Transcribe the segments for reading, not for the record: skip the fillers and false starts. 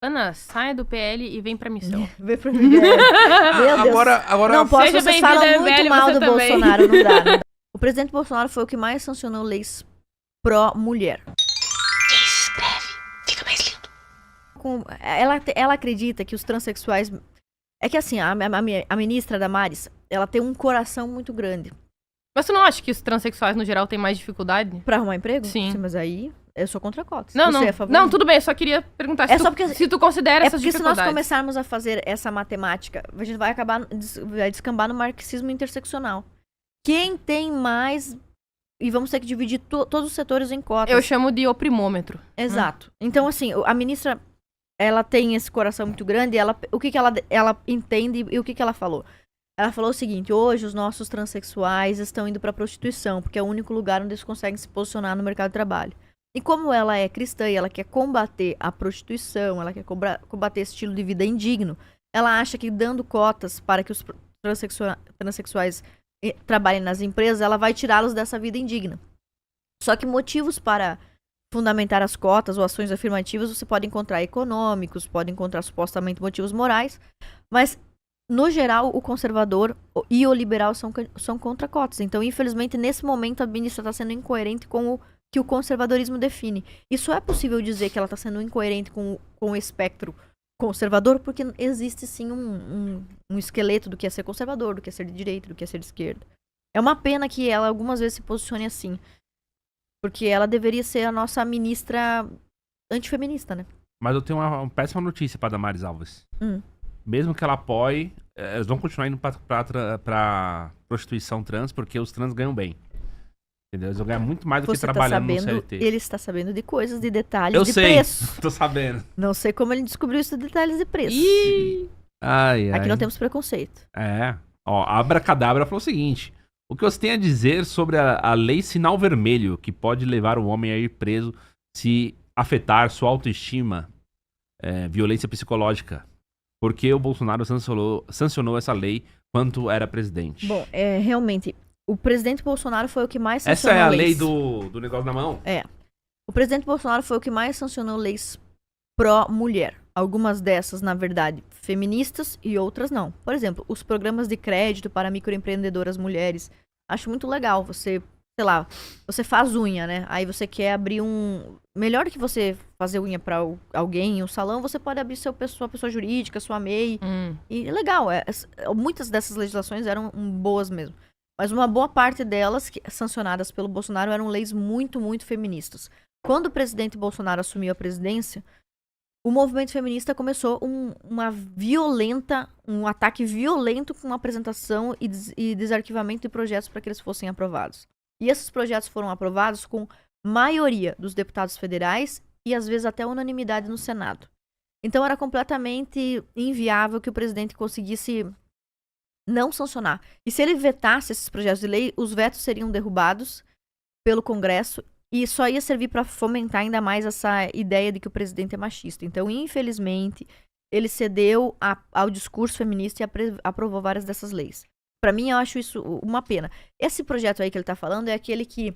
Ana, saia do PL e vem pra missão. Vem pra mim. Meu Deus. Agora Não posso, Seja vocês bem-vindo, falam muito MBL, mal você do também. Bolsonaro, não dá. O presidente Bolsonaro foi o que mais sancionou leis pró-mulher. Escreve, fica mais lindo. Ela acredita que os transexuais... É que assim, a ministra Damares, ela tem um coração muito grande. Mas tu não acha que os transexuais, no geral, têm mais dificuldade? Pra arrumar emprego? Sim. Mas aí, eu sou contra cotas. Não, Você não. é a favor? Não, tudo bem, eu só queria perguntar É só porque- se tu considera É essas porque se nós dificuldades. começarmos a fazer essa matemática, a gente vai acabar vai descambar no marxismo interseccional. Quem tem mais... E vamos ter que dividir todos os setores em cotas. Eu chamo de oprimômetro. Exato. Então, assim, a ministra, ela tem esse coração muito grande, o que ela entende e o que ela falou? Ela falou o seguinte: hoje os nossos transexuais estão indo pra prostituição, porque é o único lugar onde eles conseguem se posicionar no mercado de trabalho. E como ela é cristã e ela quer combater a prostituição, ela quer combater esse estilo de vida indigno, ela acha que dando cotas para que os transexuais trabalhem nas empresas, ela vai tirá-los dessa vida indigna. Só que motivos para fundamentar as cotas ou ações afirmativas você pode encontrar econômicos, pode encontrar supostamente motivos morais, mas no geral o conservador e o liberal são contra cotas. Então, infelizmente, nesse momento a ministra está sendo incoerente com o que o conservadorismo define. Isso é possível dizer que ela está sendo incoerente com o espectro conservador, porque existe sim um esqueleto do que é ser conservador, do que é ser de direita, do que é ser de esquerda. É uma pena que ela algumas vezes se posicione assim, porque ela deveria ser a nossa ministra antifeminista, né? Mas eu tenho uma péssima notícia pra Damares Alves. Mesmo que ela apoie, eles vão continuar indo pra prostituição trans, porque os trans ganham bem. Entendeu? Eles vão ganhar muito mais do que Você trabalhando tá no sabendo, CLT. ele está sabendo de coisas, de detalhes, Eu de sei, preço. tô sabendo. Não sei como ele descobriu isso de detalhes de preço. Ih! Ai, Aqui não temos preconceito. É. Ó, a Abracadabra falou o seguinte: o que você tem a dizer sobre a lei Sinal Vermelho, que pode levar o homem a ir preso se afetar sua autoestima, violência psicológica? Porque o Bolsonaro sancionou essa lei quando era presidente. Bom, realmente, o presidente Bolsonaro foi o que mais Essa sancionou é a leis. lei do negócio na mão? O presidente Bolsonaro foi o que mais sancionou leis pró-mulher. Algumas dessas, na verdade, feministas e outras não. Por exemplo, os programas de crédito para microempreendedoras mulheres. Acho muito legal. Você, sei lá, você faz unha, né? Aí você quer abrir melhor que você fazer unha para alguém em um salão, você pode abrir sua pessoa jurídica, sua MEI. E é legal. Muitas dessas legislações eram boas mesmo. Mas uma boa parte delas, sancionadas pelo Bolsonaro, eram leis muito, muito feministas. Quando o presidente Bolsonaro assumiu a presidência, o movimento feminista começou um ataque violento com a apresentação e desarquivamento de projetos para que eles fossem aprovados. E esses projetos foram aprovados com maioria dos deputados federais e às vezes até unanimidade no Senado. Então era completamente inviável que o presidente conseguisse não sancionar. E se ele vetasse esses projetos de lei, os vetos seriam derrubados pelo Congresso e só ia servir para fomentar ainda mais essa ideia de que o presidente é machista. Então, infelizmente, ele cedeu ao discurso feminista e aprovou várias dessas leis. Para mim, eu acho isso uma pena. Esse projeto aí que ele tá falando é aquele que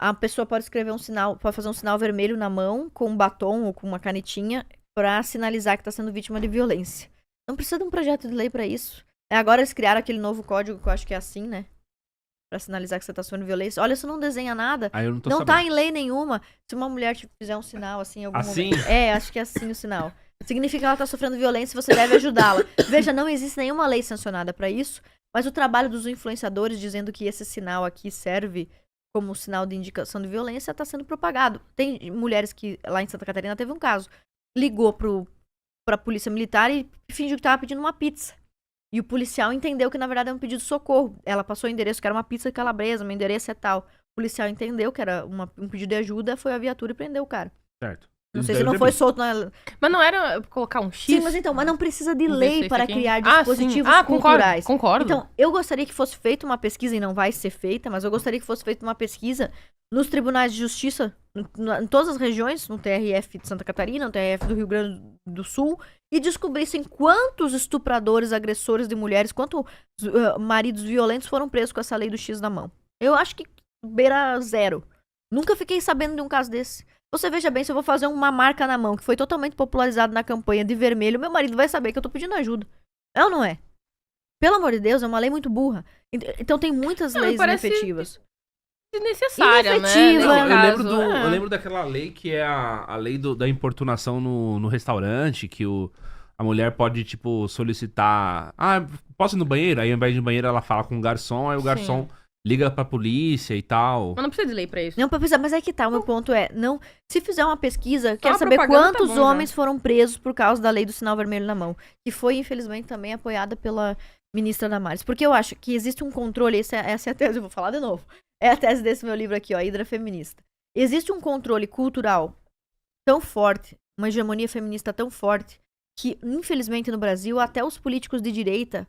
a pessoa pode escrever pode fazer um sinal vermelho na mão com um batom ou com uma canetinha para sinalizar que tá sendo vítima de violência. Não precisa de um projeto de lei para isso. Agora eles criaram aquele novo código que eu acho que é assim, né? Pra sinalizar que você tá sofrendo violência. Olha, isso não desenha nada. Aí eu não tô não sabendo. tá em lei nenhuma. Se uma mulher te fizer um sinal assim em algum Assim? momento. Acho que é assim o sinal. Significa que ela tá sofrendo violência e você deve ajudá-la. Veja, não existe nenhuma lei sancionada pra isso, mas o trabalho dos influenciadores dizendo que esse sinal aqui serve como sinal de indicação de violência tá sendo propagado. Tem mulheres que, lá em Santa Catarina, teve um caso. Ligou pra polícia militar e fingiu que tava pedindo uma pizza. E o policial entendeu que, na verdade, era um pedido de socorro. Ela passou o endereço, que era uma pizza calabresa, meu endereço é tal. O policial entendeu que era um pedido de ajuda, foi à viatura e prendeu o cara. Certo. Não sei se não foi solto na... Mas não era colocar um X? Sim, mas não precisa de Vamos ver se lei esse para aqui- criar Ah, dispositivos sim. culturais. Concordo. Então, eu gostaria que fosse feita uma pesquisa, e não vai ser feita, mas eu gostaria que fosse feita uma pesquisa nos tribunais de justiça, em todas as regiões, no TRF de Santa Catarina, no TRF do Rio Grande do Sul, e descobrissem quantos estupradores, agressores de mulheres, quantos maridos violentos foram presos com essa lei do X na mão. Eu acho que beira zero. Nunca fiquei sabendo de um caso desse. Você veja bem, se eu vou fazer uma marca na mão, que foi totalmente popularizado na campanha de vermelho, meu marido vai saber que eu tô pedindo ajuda. É ou não é? Pelo amor de Deus, é uma lei muito burra. Então tem muitas Não, leis parece inefetivas. Desnecessária, Inefetiva. né? Eu Nesse lembro, caso, eu lembro daquela lei que é a lei da importunação no restaurante, que a mulher pode, tipo, solicitar... Ah, posso ir no banheiro? Aí, ao invés de ir no banheiro, ela fala com o garçom, aí o Sim. garçom liga pra polícia e tal. Mas não precisa de lei pra isso. Não, mas aí que tá, o meu ponto é, não, se fizer uma pesquisa, quero a saber propaganda tá quantos bom já. homens foram presos por causa da lei do sinal vermelho na mão, que foi, infelizmente, também apoiada pela ministra Damares. Porque eu acho que existe um controle, essa é a tese, eu vou falar de novo, é a tese desse meu livro aqui, ó, Hidra Feminista. Existe um controle cultural tão forte, uma hegemonia feminista tão forte, que, infelizmente, no Brasil, até os políticos de direita,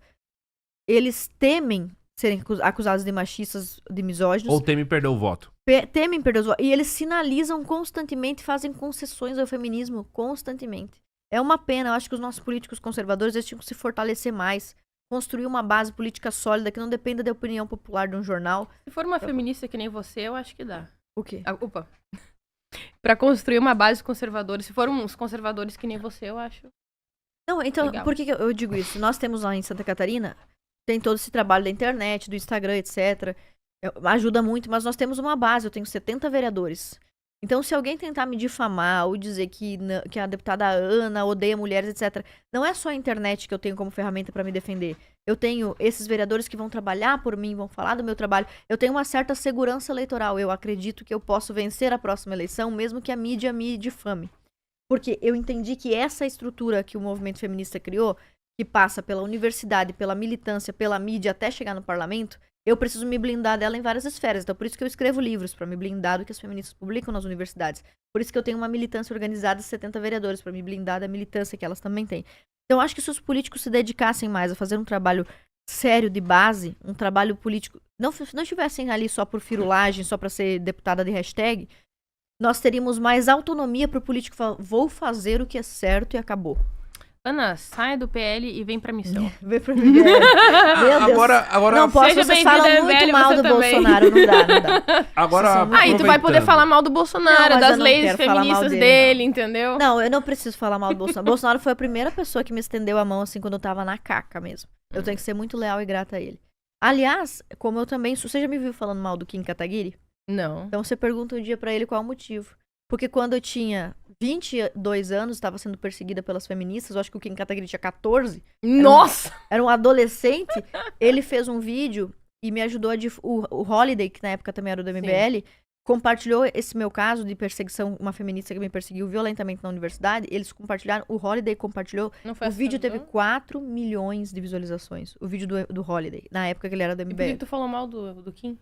eles temem serem acusados de machistas, de misóginos, Ou teme perder o voto. temem perder os votos. E eles sinalizam constantemente, fazem concessões ao feminismo constantemente. É uma pena, eu acho que os nossos políticos conservadores eles tinham que se fortalecer mais, construir uma base política sólida que não dependa da opinião popular de um jornal. Se for uma feminista que nem você, eu acho que dá. O quê? Opa. Pra construir uma base conservadora. Se for uns conservadores que nem você, eu acho. Não, então, Legal. por que que eu digo isso? Nós temos lá em Santa Catarina, tem todo esse trabalho da internet, do Instagram, etc. Ajuda muito, mas nós temos uma base, eu tenho 70 vereadores. Então, se alguém tentar me difamar ou dizer que a deputada Ana odeia mulheres, etc., não é só a internet que eu tenho como ferramenta para me defender. Eu tenho esses vereadores que vão trabalhar por mim, vão falar do meu trabalho. Eu tenho uma certa segurança eleitoral. Eu acredito que eu posso vencer a próxima eleição, mesmo que a mídia me difame. Porque eu entendi que essa estrutura que o movimento feminista criou, que passa pela universidade, pela militância, pela mídia, até chegar no parlamento, eu preciso me blindar dela em várias esferas. Então, por isso que eu escrevo livros, para me blindar do que as feministas publicam nas universidades. Por isso que eu tenho uma militância organizada de 70 vereadores, para me blindar da militância que elas também têm. Então, eu acho que se os políticos se dedicassem mais a fazer um trabalho sério de base, um trabalho político, não estivessem ali só por firulagem, só para ser deputada de hashtag, nós teríamos mais autonomia para o político falar, vou fazer o que é certo e acabou. Ana, saia do PL e vem pra missão. Vem pra mim. Meu Deus. Agora, Não posso, Seja vocês bem-vinda, falam muito MBL, mal você do também. Bolsonaro, não dá. agora Aí tu vai poder aproveitando. falar mal do Bolsonaro, Não, mas das eu não leis quero falar mal feministas dele, dele, entendeu? Não, eu não preciso falar mal do Bolsonaro. Bolsonaro foi a primeira pessoa que me estendeu a mão, assim, quando eu tava na caca mesmo. Eu tenho que ser muito leal e grata a ele. Aliás, como eu também... Você já me viu falando mal do Kim Kataguiri? Não. Então você pergunta um dia pra ele qual o motivo. Porque quando eu tinha 22 anos, estava sendo perseguida pelas feministas, eu acho que o Kim Kataguiri tinha 14, Nossa! era um adolescente, ele fez um vídeo e me ajudou o Holiday, que na época também era do MBL, compartilhou esse meu caso de perseguição, uma feminista que me perseguiu violentamente na universidade, eles compartilharam, o Holiday compartilhou, Não foi o vídeo teve assustador? 4 milhões de visualizações, o vídeo do Holiday, na época que ele era do E por que MBL. tu falou mal do Kim?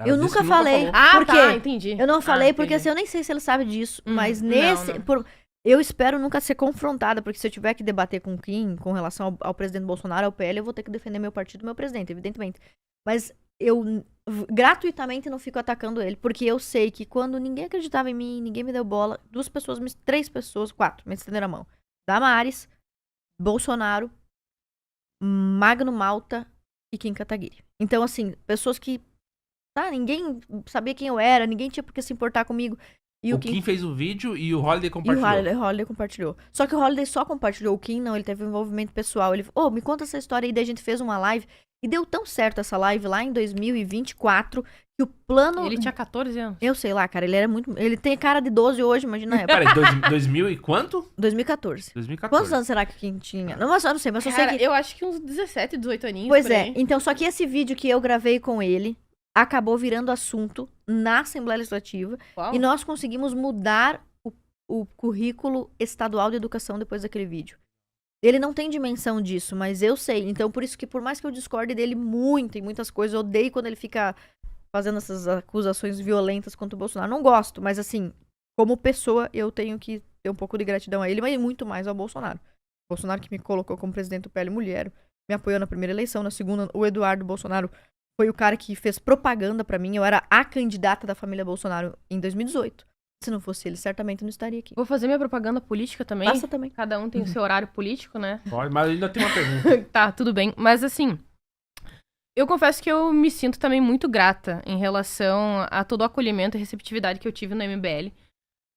Ela Eu disse nunca que falei. falou. Ah, Por quê? tá, entendi. Eu não falei porque entendi. assim, eu nem sei se ele sabe disso, mas não, nesse. não. Eu espero nunca ser confrontada, porque se eu tiver que debater com o Kim com relação ao presidente Bolsonaro, ao PL, eu vou ter que defender meu partido e meu presidente, evidentemente. Mas eu gratuitamente não fico atacando ele, porque eu sei que quando ninguém acreditava em mim, ninguém me deu bola, 4 me estenderam a mão. Damares, Bolsonaro, Magno Malta e Kim Kataguiri. Então, assim, pessoas que ninguém sabia quem eu era, ninguém tinha por que se importar comigo. E O Kim fez o vídeo e o Holiday E o compartilhou. Holiday compartilhou. Só que o Holiday só compartilhou, o Kim não, ele teve um envolvimento pessoal. Ele falou, me conta essa história aí, daí a gente fez uma live. E deu tão certo essa live lá em 2024, que o plano... Ele tinha 14 anos. Eu sei lá, cara, ele era muito... Ele tem cara de 12 hoje, imagina a época. Peraí, 2000 e quanto? 2014. 2014. Quantos anos será que o Kim tinha? Não, mas eu não sei, mas eu Cara, sei que... eu acho que uns 17, 18 aninhos. Pois por é, aí. então só que esse vídeo que eu gravei com ele acabou virando assunto na Assembleia Legislativa Uau. e nós conseguimos mudar o currículo estadual de educação depois daquele vídeo. Ele não tem dimensão disso, mas eu sei. Então, por isso que por mais que eu discorde dele muito em muitas coisas, eu odeio quando ele fica fazendo essas acusações violentas contra o Bolsonaro. Não gosto, mas assim, como pessoa, eu tenho que ter um pouco de gratidão a ele, mas muito mais ao Bolsonaro. O Bolsonaro que me colocou como presidente do PL Mulher, me apoiou na primeira eleição, na segunda, o Eduardo Bolsonaro foi o cara que fez propaganda pra mim. Eu era a candidata da família Bolsonaro em 2018. Se não fosse ele, certamente eu não estaria aqui. Vou fazer minha propaganda política também. Passa também. Cada um tem o seu horário político, né? Pode, mas ainda tem uma pergunta. Tá, tudo bem. Mas assim, eu confesso que eu me sinto também muito grata em relação a todo o acolhimento e receptividade que eu tive no MBL.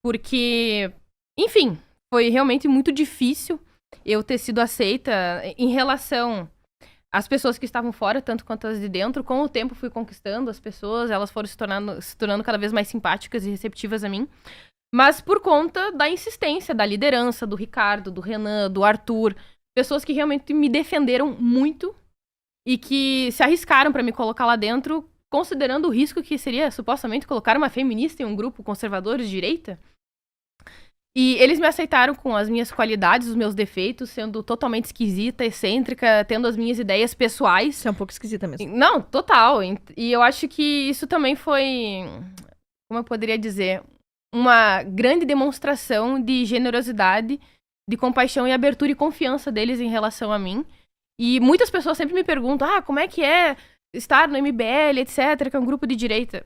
Porque, enfim, foi realmente muito difícil eu ter sido aceita em relação às pessoas que estavam fora, tanto quanto as de dentro. Com o tempo fui conquistando as pessoas, elas foram se tornando cada vez mais simpáticas e receptivas a mim. Mas por conta da insistência, da liderança, do Ricardo, do Renan, do Arthur, pessoas que realmente me defenderam muito e que se arriscaram pra me colocar lá dentro, considerando o risco que seria supostamente colocar uma feminista em um grupo conservador de direita. E eles me aceitaram com as minhas qualidades, os meus defeitos, sendo totalmente esquisita, excêntrica, tendo as minhas ideias pessoais. Você é um pouco esquisita mesmo. Não, total. E eu acho que isso também foi, como eu poderia dizer, uma grande demonstração de generosidade, de compaixão e abertura e confiança deles em relação a mim. E muitas pessoas sempre me perguntam, como é que é estar no MBL, etc., que é um grupo de direita.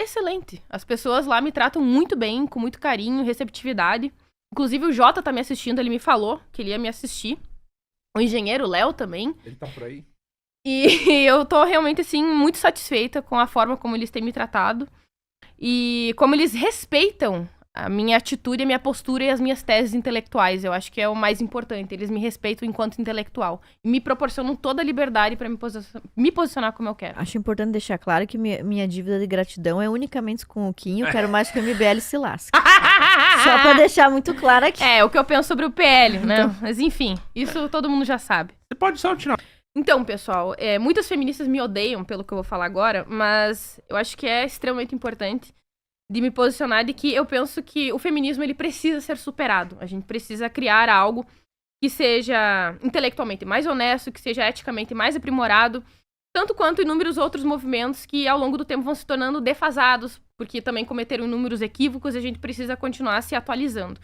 Excelente. As pessoas lá me tratam muito bem, com muito carinho, receptividade. Inclusive o Jota tá me assistindo, ele me falou que ele ia me assistir. O engenheiro Léo também. Ele tá por aí. E eu tô realmente, assim, muito satisfeita com a forma como eles têm me tratado. E como eles respeitam a minha atitude, a minha postura e as minhas teses intelectuais. Eu acho que é o mais importante. Eles me respeitam enquanto intelectual. E me proporcionam toda a liberdade pra me posicionar como eu quero. Acho importante deixar claro que minha dívida de gratidão é unicamente com o Quinho. Quero mais que o MBL se lasque. Só pra deixar muito claro aqui. É, o que eu penso sobre o PL, né? Mas enfim, isso todo mundo já sabe. Você pode só tirar. Então, pessoal, muitas feministas me odeiam pelo que eu vou falar agora, mas eu acho que é extremamente importante de me posicionar de que eu penso que o feminismo ele precisa ser superado. A gente precisa criar algo que seja intelectualmente mais honesto, que seja eticamente mais aprimorado, tanto quanto inúmeros outros movimentos que ao longo do tempo vão se tornando defasados, porque também cometeram inúmeros equívocos e a gente precisa continuar se atualizando.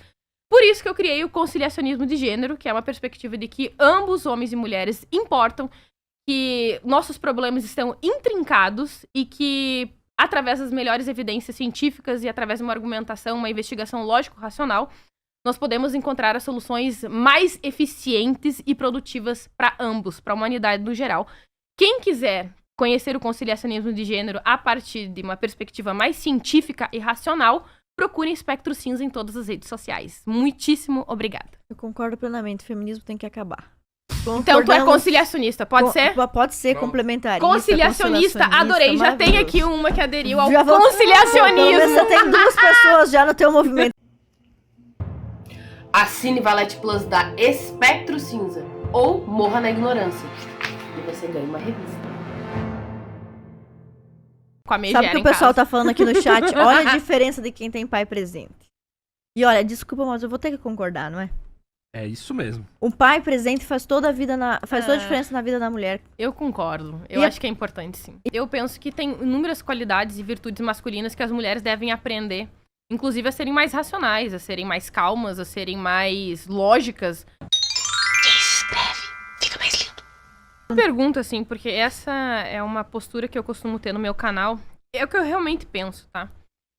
Por isso que eu criei o conciliacionismo de gênero, que é uma perspectiva de que ambos, homens e mulheres, importam, que nossos problemas estão intrincados e que, através das melhores evidências científicas e através de uma argumentação, uma investigação lógico-racional, nós podemos encontrar as soluções mais eficientes e produtivas para ambos, para a humanidade no geral. Quem quiser conhecer o conciliacionismo de gênero a partir de uma perspectiva mais científica e racional, procurem Espectro Cinza em todas as redes sociais. Muitíssimo obrigada. Eu concordo plenamente. O feminismo tem que acabar. Então tu é conciliacionista, pode ser? Pode ser complementarista. Conciliacionista, adorei. Já tem aqui uma que aderiu ao Já vou- conciliacionismo. Você tem 2 pessoas já no teu movimento. Assine Valete Plus da Espectro Cinza ou morra na ignorância. E você ganha uma revista. Com a megera Sabe o que o em pessoal casa. tá falando aqui no chat? Olha a diferença de quem tem pai presente. E olha, desculpa, mas eu vou ter que concordar, não é? É isso mesmo. Um pai presente faz toda a diferença na vida da mulher. Eu concordo. Eu E acho que é importante, sim. Eu penso que tem inúmeras qualidades e virtudes masculinas que as mulheres devem aprender. Inclusive a serem mais racionais, a serem mais calmas, a serem mais lógicas. Escreve, fica mais lindo. Eu pergunto, assim, porque essa é uma postura que eu costumo ter no meu canal. É o que eu realmente penso, tá?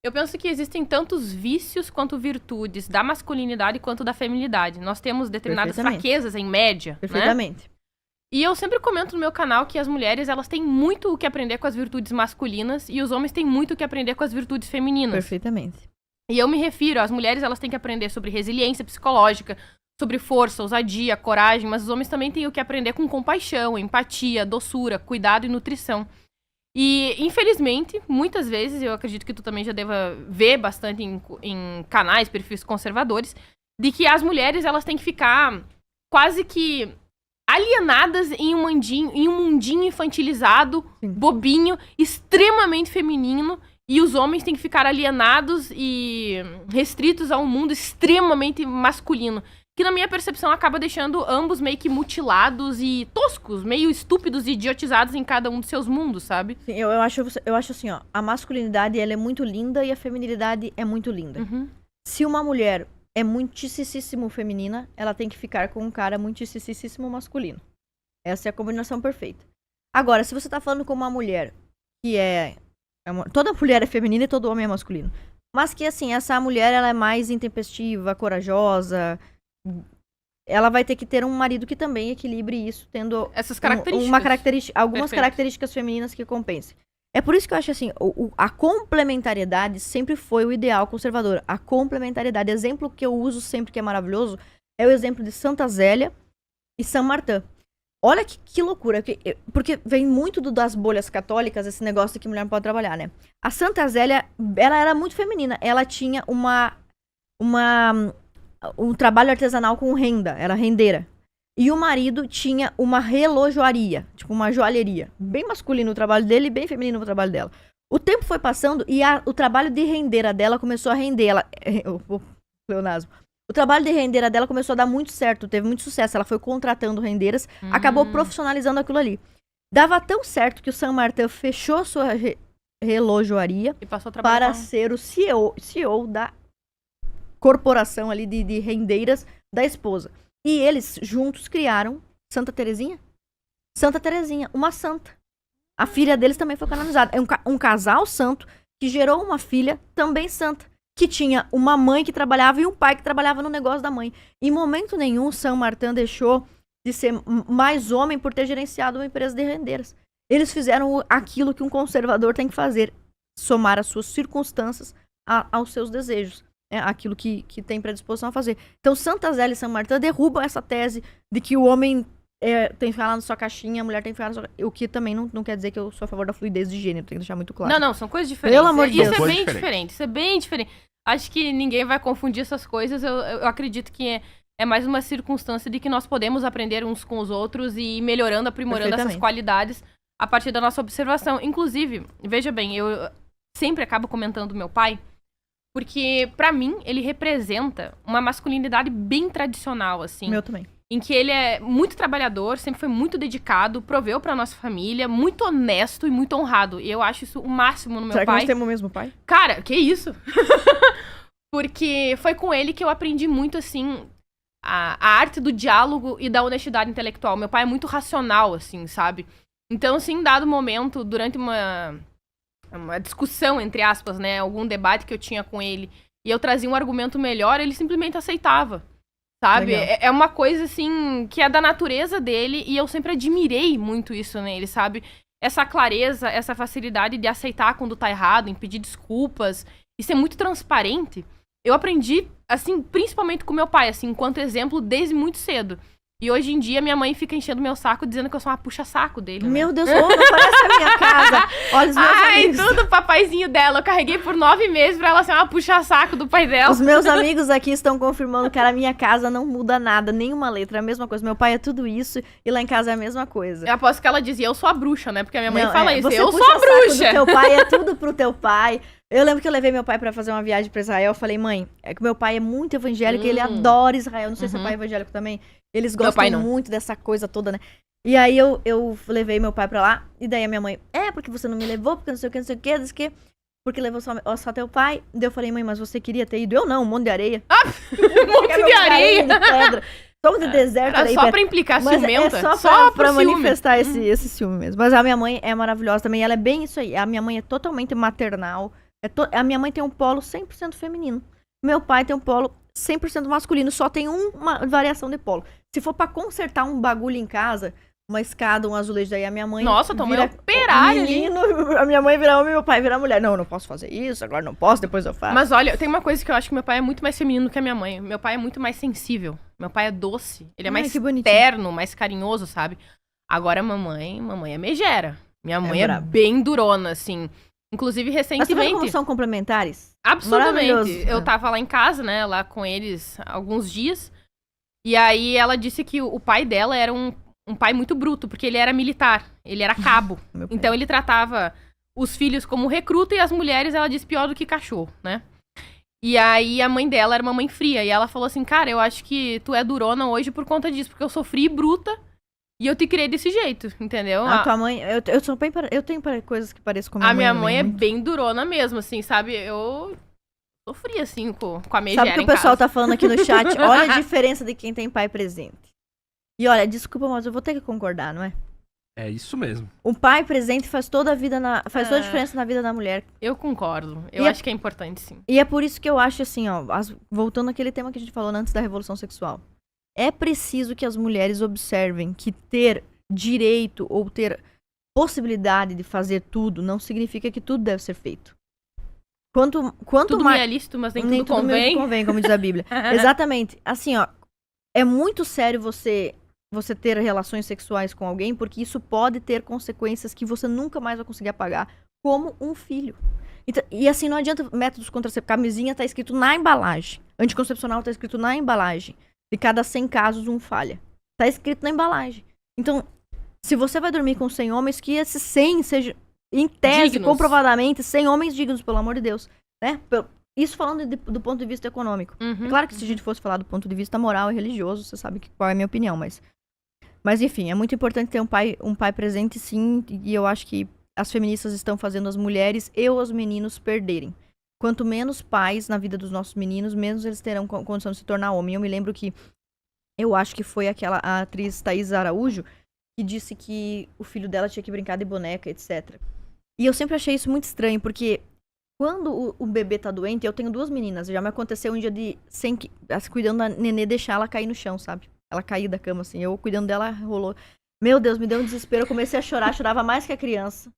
Eu penso que existem tantos vícios quanto virtudes da masculinidade quanto da feminilidade. Nós temos determinadas Perfeitamente. fraquezas, em média, né? Perfeitamente. E eu sempre comento no meu canal que as mulheres, elas têm muito o que aprender com as virtudes masculinas e os homens têm muito o que aprender com as virtudes femininas. Perfeitamente. E eu me refiro, as mulheres, elas têm que aprender sobre resiliência psicológica, sobre força, ousadia, coragem, mas os homens também têm o que aprender com compaixão, empatia, doçura, cuidado e nutrição. E, infelizmente, muitas vezes, eu acredito que tu também já deva ver bastante em canais, perfis conservadores, de que as mulheres, elas têm que ficar quase que alienadas em um mundinho infantilizado, Sim. bobinho, extremamente feminino, e os homens têm que ficar alienados e restritos a um mundo extremamente masculino. Que, na minha percepção, acaba deixando ambos meio que mutilados e toscos, meio estúpidos e idiotizados em cada um dos seus mundos, sabe? Sim, eu acho assim, ó. A masculinidade, ela é muito linda e a feminilidade é muito linda. Uhum. Se uma mulher é muitíssimo feminina, ela tem que ficar com um cara muitíssimo masculino. Essa é a combinação perfeita. Agora, se você tá falando com uma mulher que toda mulher é feminina e todo homem é masculino. Mas que, assim, essa mulher, ela é mais intempestiva, corajosa. Ela vai ter que ter um marido que também equilibre isso, tendo Essas características. algumas Perfeito. características femininas que compensem. É por isso que eu acho assim, a complementariedade sempre foi o ideal conservador. A complementariedade, exemplo que eu uso sempre que é maravilhoso, é o exemplo de Santa Zélia e São Martin. Olha que loucura, porque vem muito das bolhas católicas, esse negócio de que mulher não pode trabalhar, né? A Santa Zélia, ela era muito feminina, ela tinha um trabalho artesanal com renda, era rendeira. E o marido tinha uma relojoaria, tipo uma joalheria. Bem masculino o trabalho dele e bem feminino o trabalho dela. O tempo foi passando e o trabalho de rendeira dela começou a render. Pleonasmo. O trabalho de rendeira dela começou a dar muito certo, teve muito sucesso. Ela foi contratando rendeiras, acabou profissionalizando aquilo ali. Dava tão certo que o São Martin fechou sua relojoaria E passou a trabalhar para ser o CEO da corporação ali de rendeiras da esposa. E eles juntos criaram Santa Terezinha. Santa Terezinha, uma santa. A filha deles também foi canonizada. É um casal santo que gerou uma filha também santa. Que tinha uma mãe que trabalhava e um pai que trabalhava no negócio da mãe. Em momento nenhum, São Martin deixou de ser mais homem por ter gerenciado uma empresa de rendeiras. Eles fizeram aquilo que um conservador tem que fazer. Somar as suas circunstâncias aos seus desejos. Aquilo que tem predisposição a fazer. Então, Santa Zélia e São Martin derrubam essa tese de que o homem tem que ficar lá na sua caixinha, a mulher tem que ficar na sua... O que também não quer dizer que eu sou a favor da fluidez de gênero, tem que deixar muito claro. Não, são coisas diferentes. Pelo amor de Deus. Isso é bem diferente, isso é bem diferente. Acho que ninguém vai confundir essas coisas. Eu acredito que é mais uma circunstância de que nós podemos aprender uns com os outros e ir melhorando, aprimorando essas qualidades a partir da nossa observação. Inclusive, veja bem, eu sempre acabo comentando meu pai, porque, pra mim, ele representa uma masculinidade bem tradicional, assim. Meu também. Em que ele é muito trabalhador, sempre foi muito dedicado, proveu pra nossa família, muito honesto e muito honrado. E eu acho isso o máximo no meu pai. Será que nós temos o mesmo pai? Cara, que isso? Porque foi com ele que eu aprendi muito, assim, a arte do diálogo e da honestidade intelectual. Meu pai é muito racional, assim, sabe? Então, assim, em dado momento, durante uma discussão, entre aspas, né, algum debate que eu tinha com ele, e eu trazia um argumento melhor, ele simplesmente aceitava, sabe? É uma coisa, assim, que é da natureza dele, e eu sempre admirei muito isso nele, sabe? Essa clareza, essa facilidade de aceitar quando tá errado, em pedir desculpas, e ser muito transparente. Eu aprendi, assim, principalmente com meu pai, assim, enquanto exemplo, desde muito cedo. E hoje em dia, minha mãe fica enchendo meu saco, dizendo que eu sou uma puxa-saco dele. Né? Meu Deus, não parece a minha casa. Olha os meus amigos. Tudo o papaizinho dela. Eu carreguei por 9 meses pra ela ser uma puxa-saco do pai dela. Os meus amigos aqui estão confirmando que a minha casa não muda nada, nenhuma letra, é a mesma coisa. Meu pai é tudo isso e lá em casa é a mesma coisa. Eu aposto que ela dizia, eu sou a bruxa, né? Porque a minha mãe fala isso, você eu sou a bruxa. Do teu pai é tudo pro teu pai. Eu lembro que eu levei meu pai pra fazer uma viagem pra Israel. Eu falei, mãe, é que meu pai é muito evangélico, ele adora Israel. Não sei se seu pai é evangélico também. Eles gostam muito dessa coisa toda, né? E aí eu levei meu pai pra lá. E daí a minha mãe, porque você não me levou, porque não sei o que, não sei o que, não sei o que. Porque levou só teu pai. Daí eu falei, mãe, mas você queria ter ido? Eu não, um monte de areia. Um monte de areia. De pedra. Todo de deserto. Era só pra implicar ciumenta. É só pra manifestar esse ciúme mesmo. Mas a minha mãe é maravilhosa também. Ela é bem isso aí. A minha mãe é totalmente maternal. A minha mãe tem um polo 100% feminino. Meu pai tem um polo 100% masculino. Só tem uma variação de polo. Se for pra consertar um bagulho em casa, uma escada, um azulejo, daí a minha mãe... Nossa, tua mãe é operária ali. A minha mãe vira homem e meu pai vira mulher. Não posso fazer isso, agora não posso, depois eu faço. Mas olha, tem uma coisa que eu acho que meu pai é muito mais feminino que a minha mãe. Meu pai é muito mais sensível. Meu pai é doce. Ele é mais terno, mais carinhoso, sabe? Agora mamãe é megera. Minha mãe é bem durona, assim. Inclusive, recentemente... Mas como são complementares? Absurdamente. Eu tava lá em casa, né, lá com eles há alguns dias. E aí ela disse que o pai dela era um pai muito bruto, porque ele era militar. Ele era cabo. Então ele tratava os filhos como recruta e as mulheres, ela disse, pior do que cachorro, né? E aí a mãe dela era uma mãe fria. E ela falou assim, cara, eu acho que tu é durona hoje por conta disso, porque eu sou fria e bruta. E eu te criei desse jeito, entendeu? A tua mãe... Eu tenho coisas que parecem com a minha mãe. A minha mãe é bem durona mesmo, assim, sabe? Eu sofri, assim, com a megera em casa. Sabe o que o pessoal tá falando aqui no chat? Olha a diferença de quem tem pai presente. E olha, desculpa, mas eu vou ter que concordar, não é? É isso mesmo. Um pai presente faz toda a diferença na vida da mulher. Eu concordo. Eu acho que é importante, sim. E é por isso que eu acho, assim, ó... Voltando àquele tema que a gente falou antes da Revolução Sexual. É preciso que as mulheres observem que ter direito ou ter possibilidade de fazer tudo não significa que tudo deve ser feito. Quanto Tudo me mais... é lícito, mas nem Nem tudo tudo mesmo convém. convém, como diz a Bíblia. Exatamente. Assim, ó, é muito sério você ter relações sexuais com alguém, porque isso pode ter consequências que você nunca mais vai conseguir apagar, como um filho. Então, e assim, não adianta métodos contraceptivos. Camisinha tá escrito na embalagem. Anticoncepcional tá escrito na embalagem. De cada 100 casos, um falha. Tá escrito na embalagem. Então, se você vai dormir com 100 homens, que esses 100 sejam, em tese, Dignos. comprovadamente, 100 homens dignos, pelo amor de Deus. Né? Isso falando do ponto de vista econômico. Uhum. É claro que se a gente fosse falar do ponto de vista moral e religioso, você sabe qual é a minha opinião, mas enfim, é muito importante ter um pai presente, sim, e eu acho que as feministas estão fazendo as mulheres e os meninos perderem. Quanto menos pais na vida dos nossos meninos, menos eles terão condição de se tornar homem. Eu me lembro que, eu acho que foi a atriz Thaís Araújo, que disse que o filho dela tinha que brincar de boneca, etc. E eu sempre achei isso muito estranho, porque quando o bebê tá doente, eu tenho 2 meninas, já me aconteceu um dia cuidando da nenê, deixar ela cair no chão, sabe? Ela cair da cama, assim, eu cuidando dela, rolou. Meu Deus, me deu um desespero, eu comecei a chorar, chorava mais que a criança.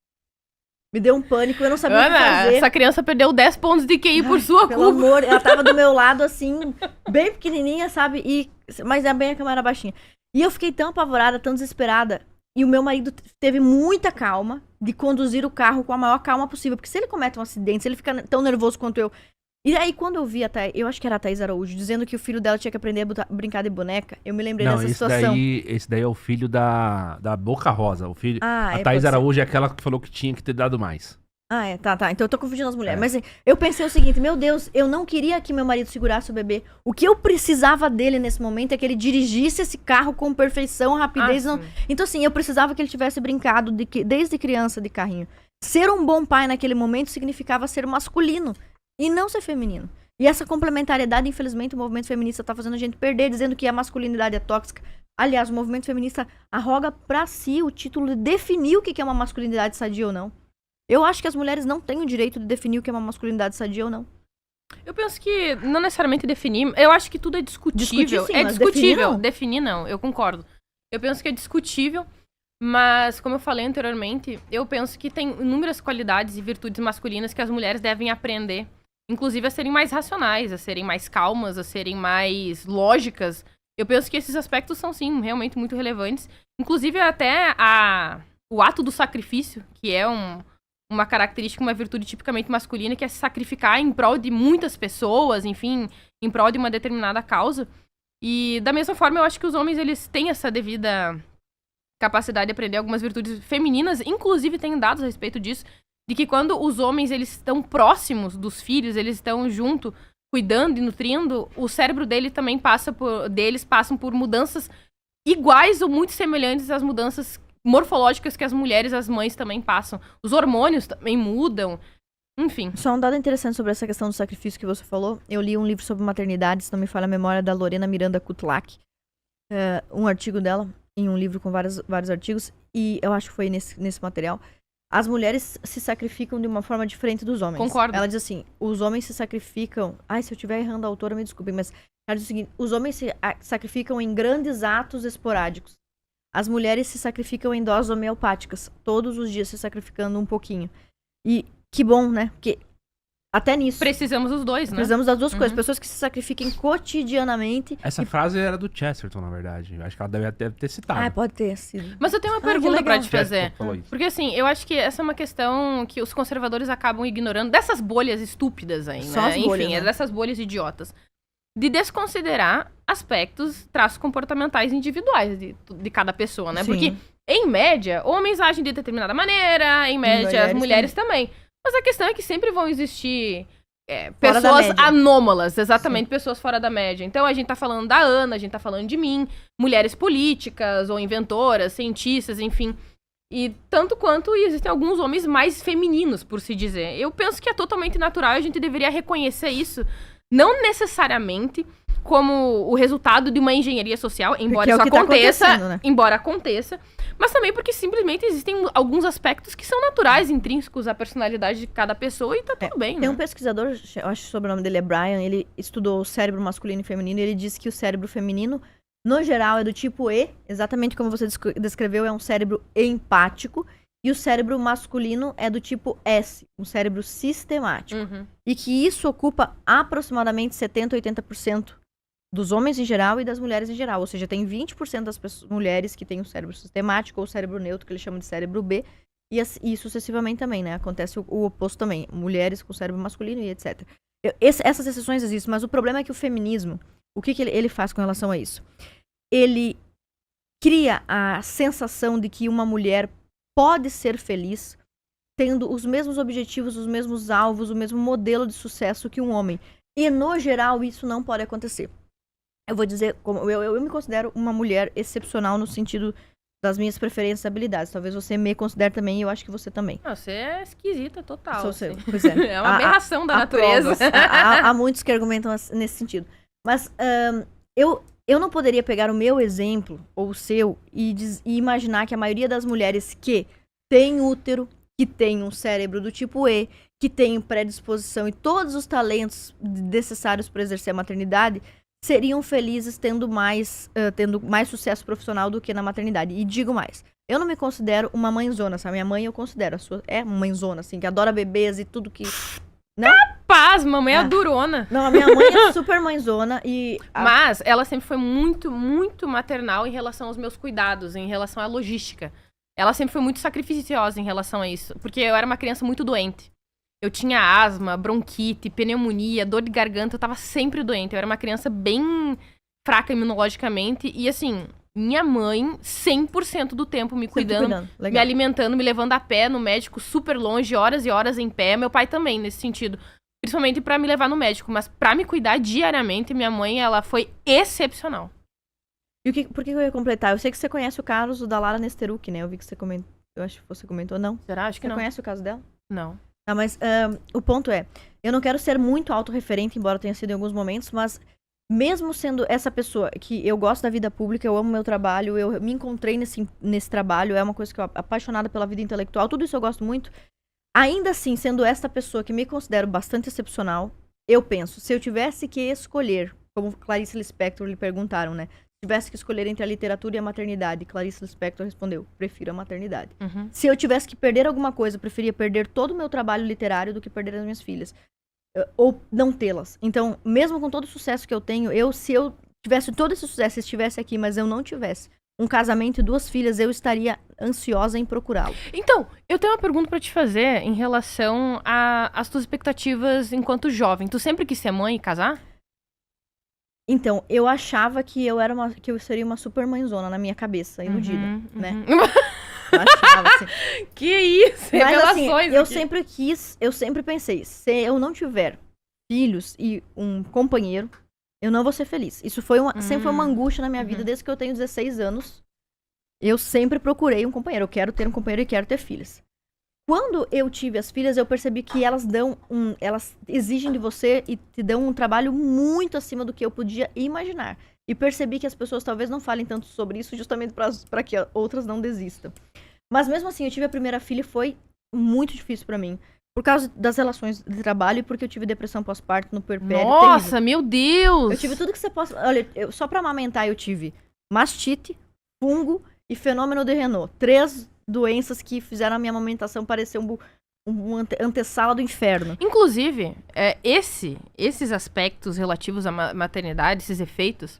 Me deu um pânico, eu não sabia o que Ana, fazer. essa criança perdeu 10 pontos de QI por sua Pelo culpa. amor, ela tava do meu lado, assim, bem pequenininha, sabe? Mas bem a cama era baixinha. E eu fiquei tão apavorada, tão desesperada. E o meu marido teve muita calma de conduzir o carro com a maior calma possível. Porque se ele comete um acidente, se ele fica tão nervoso quanto eu... E aí, quando eu vi eu acho que era a Thaís Araújo, dizendo que o filho dela tinha que aprender a brincar de boneca, eu me lembrei dessa situação. Esse daí é o filho da Boca Rosa. O filho, Ah, a pode Thaís ser. Araújo é aquela que falou que tinha que ter dado mais. Ah, tá. Então eu tô confundindo as mulheres. É. Mas assim, eu pensei o seguinte, meu Deus, eu não queria que meu marido segurasse o bebê. O que eu precisava dele nesse momento é que ele dirigisse esse carro com perfeição, rapidez. Ah, Não... sim. Então assim, eu precisava que ele tivesse brincado desde criança de carrinho. Ser um bom pai naquele momento significava ser masculino e não ser feminino. E essa complementariedade, infelizmente, o movimento feminista tá fazendo a gente perder, dizendo que a masculinidade é tóxica. Aliás, o movimento feminista arroga pra si o título de definir o que é uma masculinidade sadia ou não. Eu acho que as mulheres não têm o direito de definir o que é uma masculinidade sadia ou não. Eu penso que não necessariamente definir. Eu acho que tudo é discutível. Discutir, sim, É mas discutível. definir, não. Definir não, eu concordo. Eu penso que é discutível, mas como eu falei anteriormente, eu penso que tem inúmeras qualidades e virtudes masculinas que as mulheres devem aprender. Inclusive a serem mais racionais, a serem mais calmas, a serem mais lógicas. Eu penso que esses aspectos são, sim, realmente muito relevantes. Inclusive até o ato do sacrifício, que é uma característica, uma virtude tipicamente masculina, que é se sacrificar em prol de muitas pessoas, enfim, em prol de uma determinada causa. E da mesma forma, eu acho que os homens, eles têm essa devida capacidade de aprender algumas virtudes femininas, inclusive tem dados a respeito disso, de que quando os homens, eles estão próximos dos filhos, eles estão junto, cuidando e nutrindo, o cérebro dele também passam por mudanças iguais ou muito semelhantes às mudanças morfológicas que as mulheres, as mães também passam. Os hormônios também mudam. Enfim. Só um dado interessante sobre essa questão do sacrifício que você falou. Eu li um livro sobre maternidade, se não me falha a memória, da Lorena Miranda Kutlak. Um artigo dela, em um livro com vários artigos, e eu acho que foi nesse material. As mulheres se sacrificam de uma forma diferente dos homens. Concordo. Ela diz assim, os homens se sacrificam... Ai, se eu estiver errando a autora, me desculpem, mas ela diz o seguinte, os homens se sacrificam em grandes atos esporádicos. As mulheres se sacrificam em doses homeopáticas, todos os dias se sacrificando um pouquinho. E que bom, né? Porque até nisso... Precisamos dos dois, né? Precisamos das duas coisas. Pessoas que se sacrifiquem cotidianamente. Essa frase era do Chesterton, na verdade. Eu acho que ela deve ter citado. Ah, pode ter sido. Mas eu tenho uma que pergunta pra legal. te fazer. Chesterton falou isso. Porque assim, eu acho que essa é uma questão que os conservadores acabam ignorando, dessas bolhas estúpidas aí, Só né? as bolhas, Enfim, né? é dessas bolhas idiotas. De desconsiderar aspectos, traços comportamentais individuais de cada pessoa, né? Sim. Porque, em média, homens agem de determinada maneira, em média, as mulheres também. Mas a questão é que sempre vão existir Fora da pessoas média. anômalas, exatamente, pessoas fora da média. Então a gente tá falando da Ana, a gente tá falando de mim, mulheres políticas ou inventoras, cientistas, enfim. E tanto quanto existem alguns homens mais femininos, por se dizer. Eu penso que é totalmente natural e a gente deveria reconhecer isso, não necessariamente como o resultado de uma engenharia social, embora Porque é isso o que tá aconteça, acontecendo, né? embora aconteça, mas também porque simplesmente existem alguns aspectos que são naturais, intrínsecos à personalidade de cada pessoa e tá tudo bem, Tem né? um pesquisador, eu acho que o sobrenome dele é Brian, ele estudou o cérebro masculino e feminino e ele disse que o cérebro feminino, no geral, é do tipo E, exatamente como você descreveu, é um cérebro empático, e o cérebro masculino é do tipo S, um cérebro sistemático. E que isso ocupa aproximadamente 70, 80% dos homens em geral e das mulheres em geral. Ou seja, tem 20% das mulheres que têm o cérebro sistemático ou o cérebro neutro, que eles chamam de cérebro B, e sucessivamente também, né? Acontece o oposto também. Mulheres com cérebro masculino e etc. Essas exceções existem, mas o problema é que o feminismo, o que ele faz com relação a isso? Ele cria a sensação de que uma mulher pode ser feliz tendo os mesmos objetivos, os mesmos alvos, o mesmo modelo de sucesso que um homem. E, no geral, isso não pode acontecer. Eu vou dizer, como eu me considero uma mulher excepcional no sentido das minhas preferências e habilidades. Talvez você me considere também e eu acho que você também. Não, você é esquisita total. Sou assim. Pois é. É uma aberração da natureza. Há muitos que argumentam nesse sentido. Mas eu não poderia pegar o meu exemplo, ou o seu, e imaginar que a maioria das mulheres que tem útero, que tem um cérebro do tipo E, que tem predisposição e todos os talentos necessários para exercer a maternidade, seriam felizes tendo mais sucesso profissional do que na maternidade. E digo mais, eu não me considero uma mãezona, sabe? Minha mãe eu considero, a sua é uma mãezona, assim, que adora bebês e tudo que... Né? Paz, mamãe é durona. Não, a minha mãe é super mãezona e... Mas ela sempre foi muito, muito maternal em relação aos meus cuidados, em relação à logística. Ela sempre foi muito sacrificiosa em relação a isso, porque eu era uma criança muito doente. Eu tinha asma, bronquite, pneumonia, dor de garganta, eu tava sempre doente. Eu era uma criança bem fraca imunologicamente e, assim, minha mãe 100% do tempo me cuidando, me alimentando, me levando a pé no médico super longe, horas e horas em pé. Meu pai também, nesse sentido. Principalmente pra me levar no médico, mas pra me cuidar diariamente, minha mãe, ela foi excepcional. E por que eu ia completar? Eu sei que você conhece o caso da Lara Nesteruk, né? Eu vi que você comentou. Eu acho que você comentou, não? Será? Acho que não. Você conhece o caso dela? Não. Tá, mas o ponto é, eu não quero ser muito autorreferente, embora tenha sido em alguns momentos, mas mesmo sendo essa pessoa que eu gosto da vida pública, eu amo meu trabalho, eu me encontrei nesse trabalho, é uma coisa que eu apaixonada pela vida intelectual, tudo isso eu gosto muito. Ainda assim, sendo esta pessoa que me considero bastante excepcional, eu penso, se eu tivesse que escolher, como Clarice Lispector lhe perguntaram, né? Se tivesse que escolher entre a literatura e a maternidade, Clarice Lispector respondeu, prefiro a maternidade. Se eu tivesse que perder alguma coisa, eu preferia perder todo o meu trabalho literário do que perder as minhas filhas. Ou não tê-las. Então, mesmo com todo o sucesso que eu tenho, se eu tivesse todo esse sucesso e estivesse aqui, mas eu não tivesse um casamento e 2 filhas, eu estaria ansiosa em procurá-lo. Então, eu tenho uma pergunta pra te fazer em relação às tuas expectativas enquanto jovem. Tu sempre quis ser mãe e casar? Então, eu achava que eu seria uma super mãezona na minha cabeça, iludida, né? Eu achava, assim. Que isso, revelações. Mas, eu sempre pensei, se eu não tiver filhos e um companheiro, eu não vou ser feliz. Isso sempre foi uma angústia na minha vida, desde que eu tenho 16 anos. Eu sempre procurei um companheiro. Eu quero ter um companheiro e quero ter filhas. Quando eu tive as filhas, eu percebi que elas exigem de você e te dão um trabalho muito acima do que eu podia imaginar. E percebi que as pessoas talvez não falem tanto sobre isso justamente para que outras não desistam. Mas mesmo assim, eu tive a primeira filha e foi muito difícil pra mim. Por causa das relações de trabalho e porque eu tive depressão pós-parto no puerpério. Nossa, terrível. Meu Deus! Eu tive tudo que você possa... Olha, só pra amamentar eu tive mastite, fungo e fenômeno de Renault. 3 doenças que fizeram a minha amamentação parecer um antessala do inferno. Inclusive, esses aspectos relativos à maternidade, esses efeitos,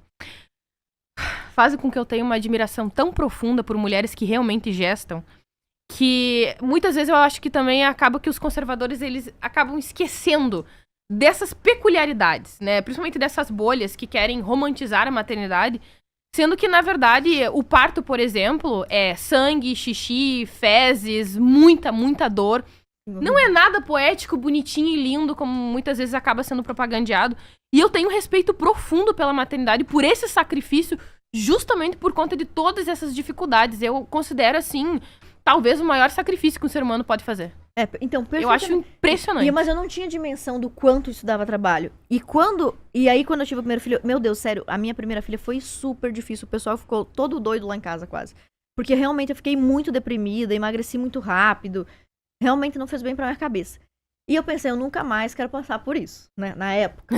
fazem com que eu tenha uma admiração tão profunda por mulheres que realmente gestam, que muitas vezes eu acho que também acaba que os conservadores, eles acabam esquecendo dessas peculiaridades, né? Principalmente dessas bolhas que querem romantizar a maternidade, sendo que, na verdade, o parto, por exemplo, é sangue, xixi, fezes, muita, muita dor. Não é nada poético, bonitinho e lindo, como muitas vezes acaba sendo propagandeado. E eu tenho respeito profundo pela maternidade, por esse sacrifício, justamente por conta de todas essas dificuldades. Eu considero, assim, talvez o maior sacrifício que um ser humano pode fazer. Então, eu acho impressionante. Mas eu não tinha dimensão do quanto isso dava trabalho. E aí, quando eu tive o primeiro filho, meu Deus, sério, a minha primeira filha foi super difícil. O pessoal ficou todo doido lá em casa, quase. Porque realmente eu fiquei muito deprimida, emagreci muito rápido. Realmente não fez bem pra minha cabeça. E eu pensei, eu nunca mais quero passar por isso, né, na época.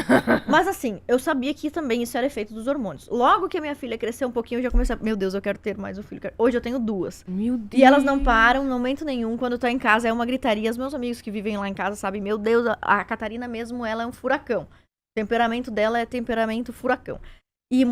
Mas assim, eu sabia que também isso era efeito dos hormônios. Logo que a minha filha cresceu um pouquinho, eu já comecei a, meu Deus, eu quero ter mais um filho. Hoje eu tenho 2. Meu Deus. E elas não param, no momento nenhum. Quando eu tô em casa, é uma gritaria. Os meus amigos que vivem lá em casa sabem, meu Deus, a Catarina mesmo, ela é um furacão. O temperamento dela é temperamento furacão. E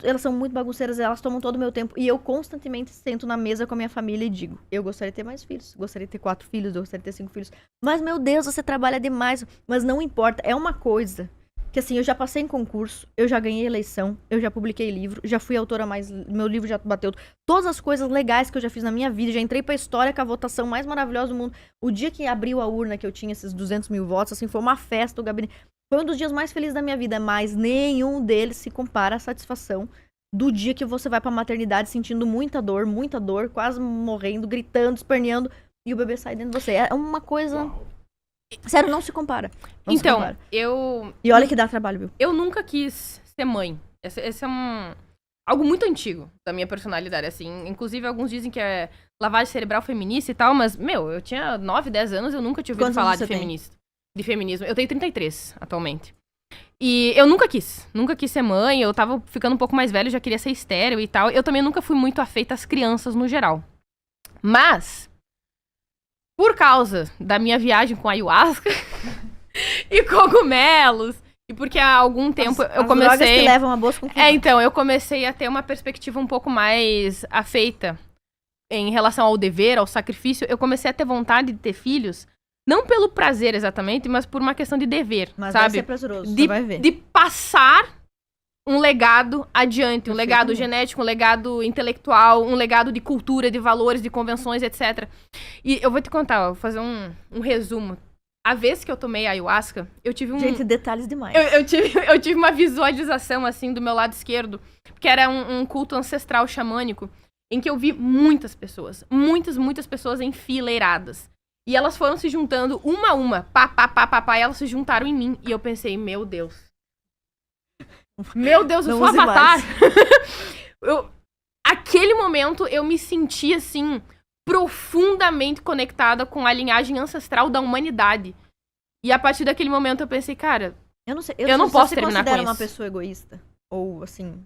elas são muito bagunceiras, elas tomam todo o meu tempo. E eu constantemente sento na mesa com a minha família e digo, eu gostaria de ter mais filhos, gostaria de ter 4 filhos, eu gostaria de ter 5 filhos. Mas, meu Deus, você trabalha demais. Mas não importa, é uma coisa que, assim, eu já passei em concurso, eu já ganhei eleição, eu já publiquei livro, já fui autora mais... Meu livro já bateu todas as coisas legais que eu já fiz na minha vida, já entrei pra história com a votação mais maravilhosa do mundo. O dia que abriu a urna, que eu tinha esses 200 mil votos, assim, foi uma festa, o gabinete... Foi um dos dias mais felizes da minha vida, mas nenhum deles se compara à satisfação do dia que você vai pra maternidade sentindo muita dor, quase morrendo, gritando, esperneando, e o bebê sai dentro de você. É uma coisa... Uau. Sério, não se compara. Não se Então, compara. eu... E olha que dá trabalho, viu? Eu nunca quis ser mãe. Esse é algo muito antigo da minha personalidade, assim. Inclusive, alguns dizem que é lavagem cerebral feminista e tal, mas, meu, eu tinha 9, 10 anos, eu nunca tinha ouvido Quantos falar anos de você tem? feminismo. Eu tenho 33, atualmente. E eu nunca quis ser mãe, eu tava ficando um pouco mais velho, já queria ser estéril e tal. Eu também nunca fui muito afeita às crianças no geral. Mas, por causa da minha viagem com ayahuasca e cogumelos, e porque há algum tempo eu As drogas que comecei... levam a boas conclusões. então, eu comecei a ter uma perspectiva um pouco mais afeita em relação ao dever, ao sacrifício. Eu comecei a ter vontade de ter filhos, não pelo prazer exatamente, mas por uma questão de dever, Mas vai sabe? ser prazeroso, você vai ver. De passar um legado adiante, um legado Perfeitamente. genético, um legado intelectual, um legado de cultura, de valores, de convenções, etc. E eu vou te contar, ó, vou fazer um resumo. A vez que eu tomei ayahuasca, eu tive um... Gente, detalhes demais. Eu tive uma visualização, assim, do meu lado esquerdo, que era um culto ancestral xamânico, em que eu vi muitas pessoas, muitas pessoas enfileiradas. E elas foram se juntando uma a uma, pá, e elas se juntaram em mim. E eu pensei, meu Deus. Meu Deus, eu Não sou use Avatar. mais. Aquele momento, eu me senti, assim, profundamente conectada com a linhagem ancestral da humanidade. E a partir daquele momento, eu pensei, cara... Eu não sei. Eu não se posso você terminar com considera uma isso. pessoa egoísta? Ou, assim...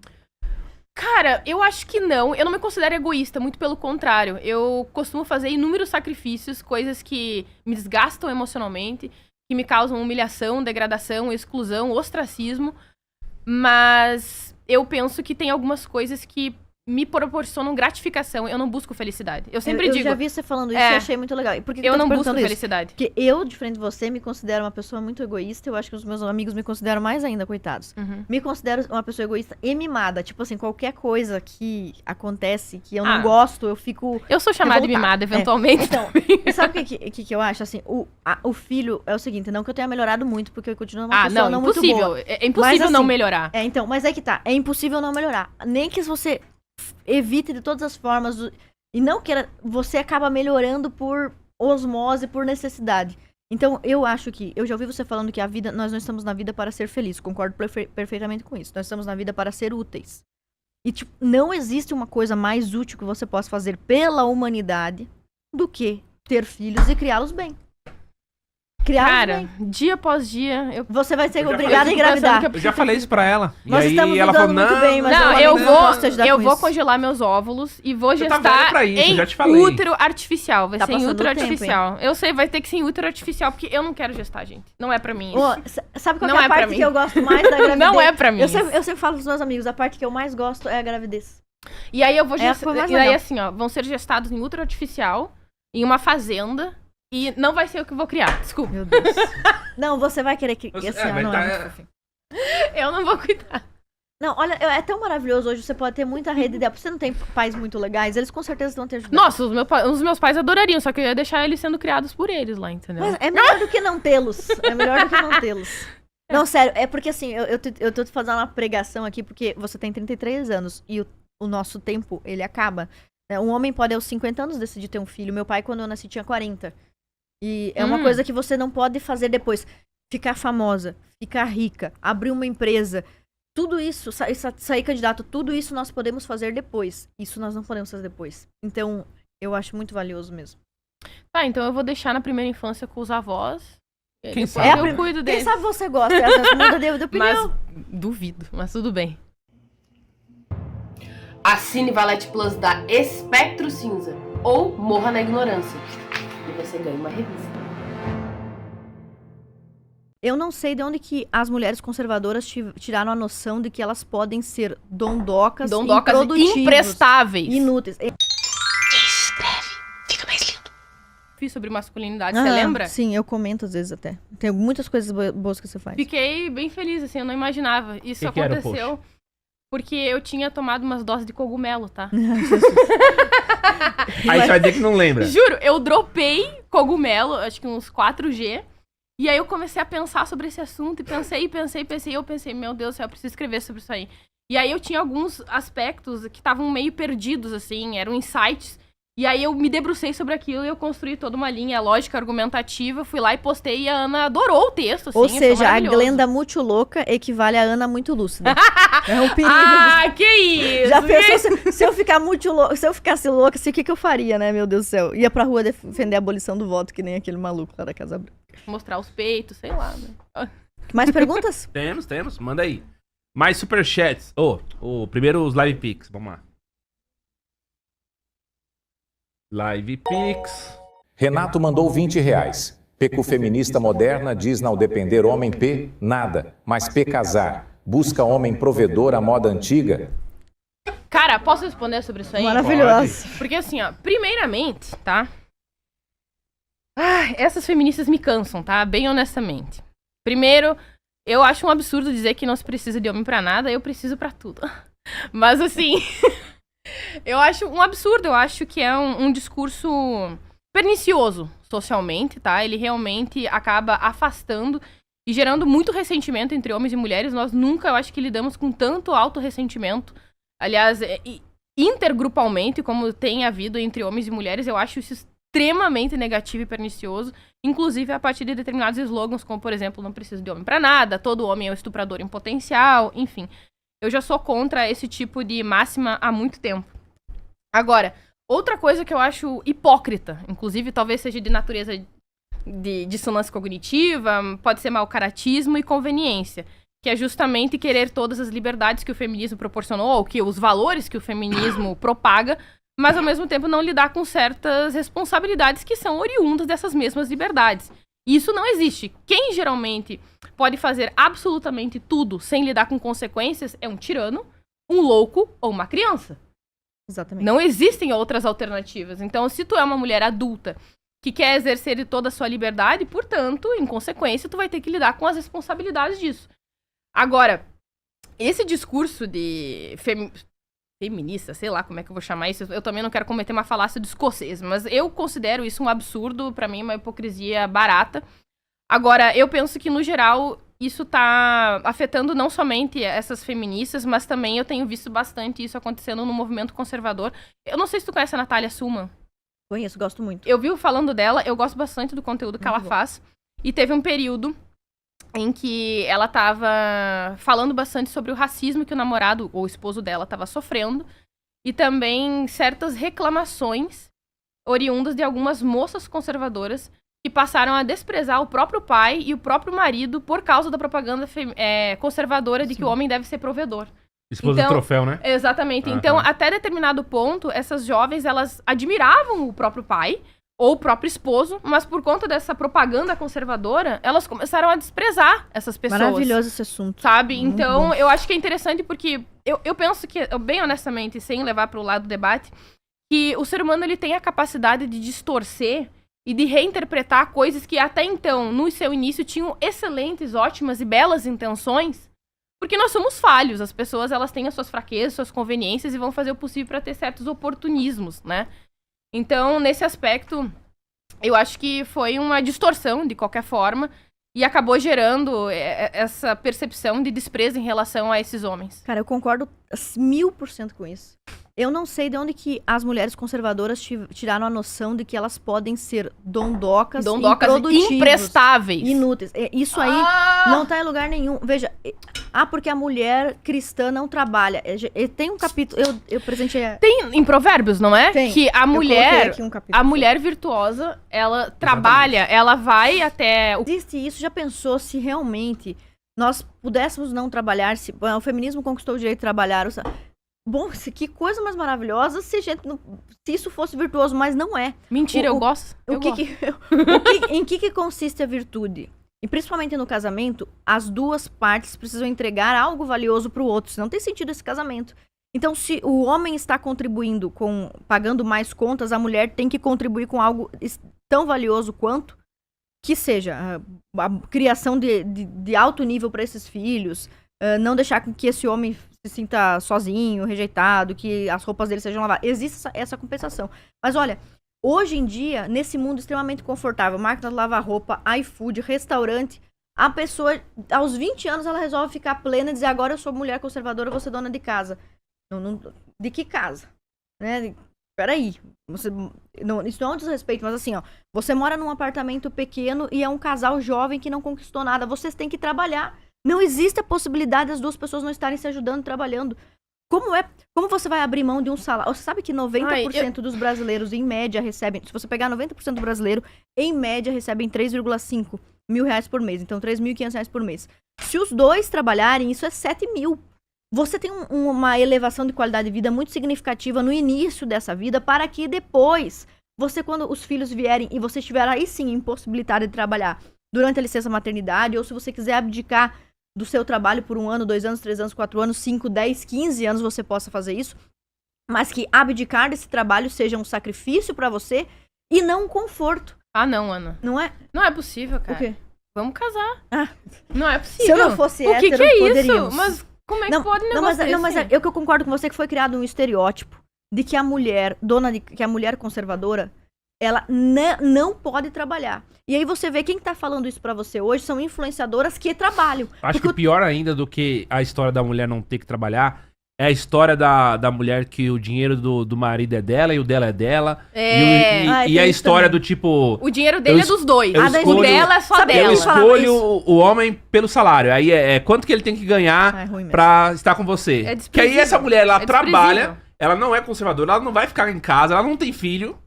Cara, eu acho que não. Eu não me considero egoísta, muito pelo contrário. Eu costumo fazer inúmeros sacrifícios, coisas que me desgastam emocionalmente, que me causam humilhação, degradação, exclusão, ostracismo. Mas eu penso que tem algumas coisas que me proporcionam gratificação. Eu não busco felicidade. Eu sempre eu digo, já vi você falando isso É. e achei muito legal. E por que que eu tô te não busco perguntando isso? felicidade. Porque eu, diferente de você, me considero uma pessoa muito egoísta. Eu acho que os meus amigos me consideram mais ainda, coitados. Uhum. Me considero uma pessoa egoísta e mimada. Tipo assim, qualquer coisa que acontece que eu Ah. não gosto, eu fico... Eu sou chamada de revoltada. mimada, eventualmente. Então, e sabe o que eu acho? Assim, o filho é o seguinte, não que eu tenha melhorado muito, porque eu continuo uma pessoa não muito impossível. boa. É impossível Mas, não assim, melhorar. Então, mas é que tá. É impossível não melhorar. Nem que você evite de todas as formas. E não queira. Você acaba melhorando por osmose, por necessidade. Então, eu acho que. Eu já ouvi você falando que a vida. Nós não estamos na vida para ser felizes. Concordo perfeitamente com isso. Nós estamos na vida para ser úteis. E, tipo, não existe uma coisa mais útil que você possa fazer pela humanidade do que ter filhos e criá-los bem. Criá-los Cara, bem. dia após dia, eu Você vai ser Eu já obrigada a falei, engravidar. pensando que Eu já falei isso pra ela. E Nós aí estamos ela lidando falou, muito bem, mas Não, eu eu posso te ajudar com vou isso. congelar meus óvulos e vou Você tá gestar velha pra isso, em já te falei. útero artificial. Vai Tá ser em passando útero o tempo, artificial. Eu sei, vai ter que ser em útero artificial, porque eu não quero gestar, gente. Não é pra mim isso. Ô, sabe qual Não que é é a pra parte mim. que eu gosto mais da gravidez? Não é pra mim Eu isso. sempre falo pros meus amigos, a parte que eu mais gosto é a gravidez. E aí eu vou É a gestar. coisa mais E aí, legal. assim, ó, vão ser gestados em útero artificial, em uma fazenda, e não vai ser eu que vou criar. Desculpa. Meu Deus. Não, você vai querer que... Você- Assim, mas não tá- é muito fofinho. Eu não vou cuidar. Não, olha, é tão maravilhoso hoje, você pode ter muita rede de... Você não tem pais muito legais, eles com certeza vão te ajudar. Nossa, os meus pais adorariam, só que eu ia deixar eles sendo criados por eles lá, entendeu? Mas é melhor do que não tê-los. É melhor do que não tê-los. Não, sério, é porque assim, eu tô te fazendo uma pregação aqui, porque você tem 33 anos e o nosso tempo, ele acaba. Um homem pode, aos 50 anos, decidir ter um filho. Meu pai, quando eu nasci, tinha 40. E é uma coisa que você não pode fazer depois. Ficar famosa, ficar rica, abrir uma empresa. Tudo isso, sair candidato, tudo isso nós podemos fazer depois. Isso nós não podemos fazer depois. Então, eu acho muito valioso mesmo. Tá, então eu vou deixar na primeira infância com os avós. Quem Depois sabe? eu cuido Quem dele. sabe você gosta, essa muda de opinião. Mas duvido, mas tudo bem. Assine Valete Plus da Espectro Cinza ou morra na ignorância. E você ganha uma revista. Eu não sei de onde que as mulheres conservadoras tiraram a noção de que elas podem ser dondocas improdutivos, imprestáveis. inúteis. Escreve, fica mais lindo. Fiz sobre masculinidade, você lembra? Sim, eu comento às vezes até. Tem muitas coisas boas que você faz. Fiquei bem feliz, assim, eu não imaginava. Isso Que era o aconteceu porque eu tinha tomado umas doses de cogumelo, tá? Aí você vai dizer que não lembra. Juro, eu dropei cogumelo, acho que uns 4G. E aí eu comecei a pensar sobre esse assunto e pensei. E eu pensei, meu Deus do céu, eu preciso escrever sobre isso aí. E aí eu tinha alguns aspectos que estavam meio perdidos, assim, eram insights. E aí eu me debrucei sobre aquilo e eu construí toda uma linha lógica, argumentativa. Fui lá e postei e a Ana adorou o texto, assim. Ou achou seja, a maravilhoso. Glenda muito louca equivale a Ana muito lúcida. É um perigo. Ah, que isso! Já pensou se eu ficar muito louca, se eu ficasse louca, assim, o que eu faria, né, meu Deus do céu? Ia pra rua defender a abolição do voto, que nem aquele maluco lá da Casa Branca. Mostrar os peitos, sei lá, né? Mais perguntas? Temos. Manda aí. Mais superchats. Primeiro os live pics. Vamos lá. Live pics. Renato mandou R$20. Peco feminista moderna diz não depender homem P, nada, mas P casar. Busca homem provedor à moda antiga. Cara, posso responder sobre isso aí? Maravilhoso. Porque assim, ó, primeiramente, tá? Essas feministas me cansam, tá? Bem honestamente. Primeiro, eu acho um absurdo dizer que não se precisa de homem pra nada, eu preciso pra tudo. Mas assim, eu acho um absurdo, eu acho que é um discurso pernicioso socialmente, tá? Ele realmente acaba afastando e gerando muito ressentimento entre homens e mulheres. Nós nunca, eu acho que lidamos com tanto autorressentimento. Aliás, intergrupalmente, como tem havido entre homens e mulheres, eu acho isso extremamente negativo e pernicioso, inclusive a partir de determinados slogans, como, por exemplo, não preciso de homem pra nada, todo homem é um estuprador em potencial, enfim. Eu já sou contra esse tipo de máxima há muito tempo. Agora, outra coisa que eu acho hipócrita, inclusive talvez seja de natureza de dissonância cognitiva, pode ser mau caratismo e conveniência, que é justamente querer todas as liberdades que o feminismo proporcionou, ou que os valores que o feminismo propaga, mas ao mesmo tempo não lidar com certas responsabilidades que são oriundas dessas mesmas liberdades. E isso não existe. Quem geralmente pode fazer absolutamente tudo sem lidar com consequências é um tirano, um louco ou uma criança. Exatamente. Não existem outras alternativas. Então, se tu é uma mulher adulta que quer exercer toda a sua liberdade, portanto, em consequência, tu vai ter que lidar com as responsabilidades disso. Agora, esse discurso de feminista, sei lá como é que eu vou chamar isso, eu também não quero cometer uma falácia do escocês, mas eu considero isso um absurdo, pra mim uma hipocrisia barata. Agora, eu penso que no geral isso tá afetando não somente essas feministas, mas também eu tenho visto bastante isso acontecendo no movimento conservador. Eu não sei se tu conhece a Natália Suman. Conheço, gosto muito. Eu vi falando dela, eu gosto bastante do conteúdo que ela faz, e teve um período em que ela tava falando bastante sobre o racismo que o namorado ou o esposo dela tava sofrendo e também certas reclamações oriundas de algumas moças conservadoras que passaram a desprezar o próprio pai e o próprio marido por causa da propaganda conservadora de que o homem deve ser provedor. Esposa do troféu, né? Exatamente. Então, até determinado ponto, essas jovens, elas admiravam o próprio pai ou o próprio esposo, mas por conta dessa propaganda conservadora, elas começaram a desprezar essas pessoas. Maravilhoso esse assunto. Sabe? Muito Então, bom. eu acho que é interessante porque eu penso que, bem honestamente, sem levar para o lado do debate, que o ser humano ele tem a capacidade de distorcer e de reinterpretar coisas que até então, no seu início, tinham excelentes, ótimas e belas intenções, porque nós somos falhos. As pessoas, elas têm as suas fraquezas, suas conveniências e vão fazer o possível para ter certos oportunismos, né? Então, nesse aspecto, eu acho que foi uma distorção, de qualquer forma, e acabou gerando essa percepção de desprezo em relação a esses homens. Cara, eu concordo 1000% com isso. Eu não sei de onde que as mulheres conservadoras tiraram a noção de que elas podem ser dondocas improdutivas, imprestáveis. inúteis. Isso aí não tá em lugar nenhum. Veja, porque a mulher cristã não trabalha. Tem um capítulo, eu presenteei... Tem em Provérbios, não é? Tem. Que a Eu coloquei mulher, aqui um capítulo. a mulher virtuosa, ela trabalha, ela vai até... Existe isso, já pensou se realmente nós pudéssemos não trabalhar, se o feminismo conquistou o direito de trabalhar... Bom, que coisa mais maravilhosa se isso fosse virtuoso, mas não é. Mentira, eu gosto. Em que consiste a virtude? E principalmente no casamento, as duas partes precisam entregar algo valioso pro outro, senão não tem sentido esse casamento. Então, se o homem está contribuindo pagando mais contas, a mulher tem que contribuir com algo tão valioso quanto, que seja a criação de alto nível para esses filhos, não deixar com que esse homem se sinta sozinho, rejeitado, que as roupas dele sejam lavadas. Existe essa compensação. Mas olha, hoje em dia, nesse mundo extremamente confortável, máquina de lavar roupa, iFood, restaurante, a pessoa, aos 20 anos, ela resolve ficar plena e dizer, agora eu sou mulher conservadora, eu vou ser dona de casa. De que casa? Né? Peraí. Isso não é um desrespeito, mas assim, ó, você mora num apartamento pequeno e é um casal jovem que não conquistou nada. Vocês têm que trabalhar. Não existe a possibilidade das duas pessoas não estarem se ajudando, trabalhando. Como você vai abrir mão de um salário? Você sabe que 90% dos brasileiros, em média, recebem... Se você pegar 90% do brasileiro, em média, recebem 3,5 mil reais por mês. Então, 3.500 reais por mês. Se os dois trabalharem, isso é 7 mil. Você tem uma elevação de qualidade de vida muito significativa no início dessa vida, para que depois, quando os filhos vierem e você estiver aí sim impossibilitado de trabalhar durante a licença maternidade, ou se você quiser abdicar do seu trabalho por 1 ano, 2 anos, 3 anos, 4 anos, 5, 10, 15 anos você possa fazer isso, mas que abdicar desse trabalho seja um sacrifício pra você e não um conforto. Ah, não, Ana. Não é? Não é possível, cara. O quê? Vamos casar. Ah. Não é possível. Se eu não fosse hétero, que é poderíamos. isso? Mas como é que pode um negócio mas desse? eu que eu concordo com você que foi criado um estereótipo de que a mulher, que a mulher conservadora, ela não pode trabalhar. E aí você vê quem tá falando isso pra você hoje são influenciadoras que trabalham. Acho que pior ainda do que a história da mulher não ter que trabalhar é a história da mulher que o dinheiro do marido é dela e o dela é dela. E a história também. do tipo... O dinheiro dele é dos dois. O dela é só dela. Eu escolho o homem pelo salário. Aí quanto que ele tem que ganhar pra estar com você. Que aí essa mulher, ela trabalha, ela não é conservadora, ela não vai ficar em casa, ela não tem filho.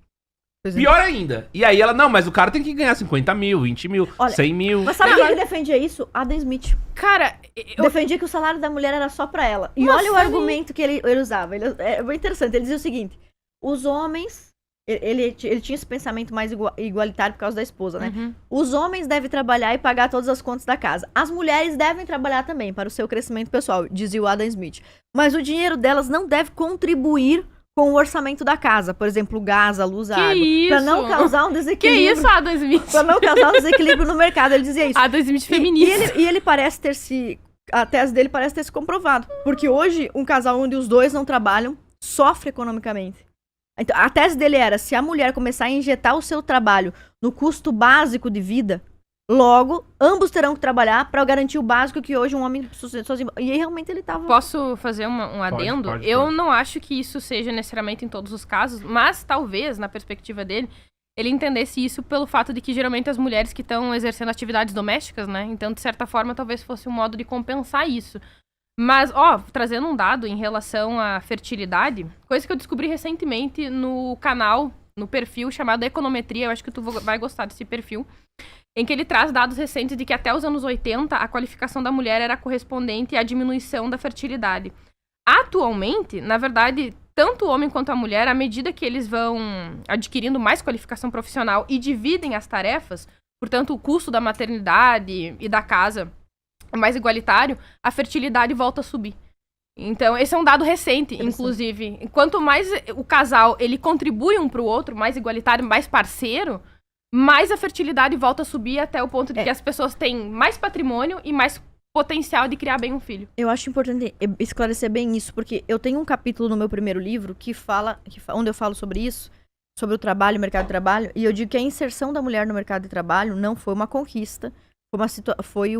Pior ainda. E aí ela, não, mas o cara tem que ganhar 50 mil, 20 mil, 100 mil. Mas sabe quem defendia isso? Adam Smith. Cara, defendia que o salário da mulher era só pra ela. E olha o argumento que ele usava. É muito interessante. Ele dizia o seguinte: os homens... Ele tinha esse pensamento mais igualitário por causa da esposa, né? Uhum. Os homens devem trabalhar e pagar todas as contas da casa. As mulheres devem trabalhar também para o seu crescimento pessoal, dizia o Adam Smith. Mas o dinheiro delas não deve contribuir com o orçamento da casa. Por exemplo, o gás, a luz, a água. Pra não causar um desequilíbrio. Que isso, Adam Smith? Pra não causar um desequilíbrio no mercado. Ele dizia isso. Adam Smith feminista. E ele parece ter a tese dele parece ter se comprovado. Porque hoje, um casal onde os dois não trabalham sofre economicamente. Então, a tese dele era, se a mulher começar a injetar o seu trabalho no custo básico de vida, logo, ambos terão que trabalhar para garantir o básico que hoje um homem sozinho... E aí, realmente, ele tava... Posso fazer um adendo? Pode. Eu não acho que isso seja necessariamente em todos os casos, mas talvez, na perspectiva dele, ele entendesse isso pelo fato de que, geralmente, as mulheres que estão exercendo atividades domésticas, né? Então, de certa forma, talvez fosse um modo de compensar isso. Mas, trazendo um dado em relação à fertilidade, coisa que eu descobri recentemente no canal, no perfil chamado Econometria, eu acho que tu vai gostar desse perfil, em que ele traz dados recentes de que até os anos 80 a qualificação da mulher era correspondente à diminuição da fertilidade. Atualmente, na verdade, tanto o homem quanto a mulher, à medida que eles vão adquirindo mais qualificação profissional e dividem as tarefas, portanto, o custo da maternidade e da casa é mais igualitário, a fertilidade volta a subir. Então, esse é um dado recente, inclusive. Quanto mais o casal ele contribui um pro outro, mais igualitário, mais parceiro, mais a fertilidade volta a subir até o ponto de que as pessoas têm mais patrimônio e mais potencial de criar bem um filho. Eu acho importante esclarecer bem isso, porque eu tenho um capítulo no meu primeiro livro onde eu falo sobre isso, sobre o trabalho, o mercado de trabalho, e eu digo que a inserção da mulher no mercado de trabalho não foi uma conquista, foi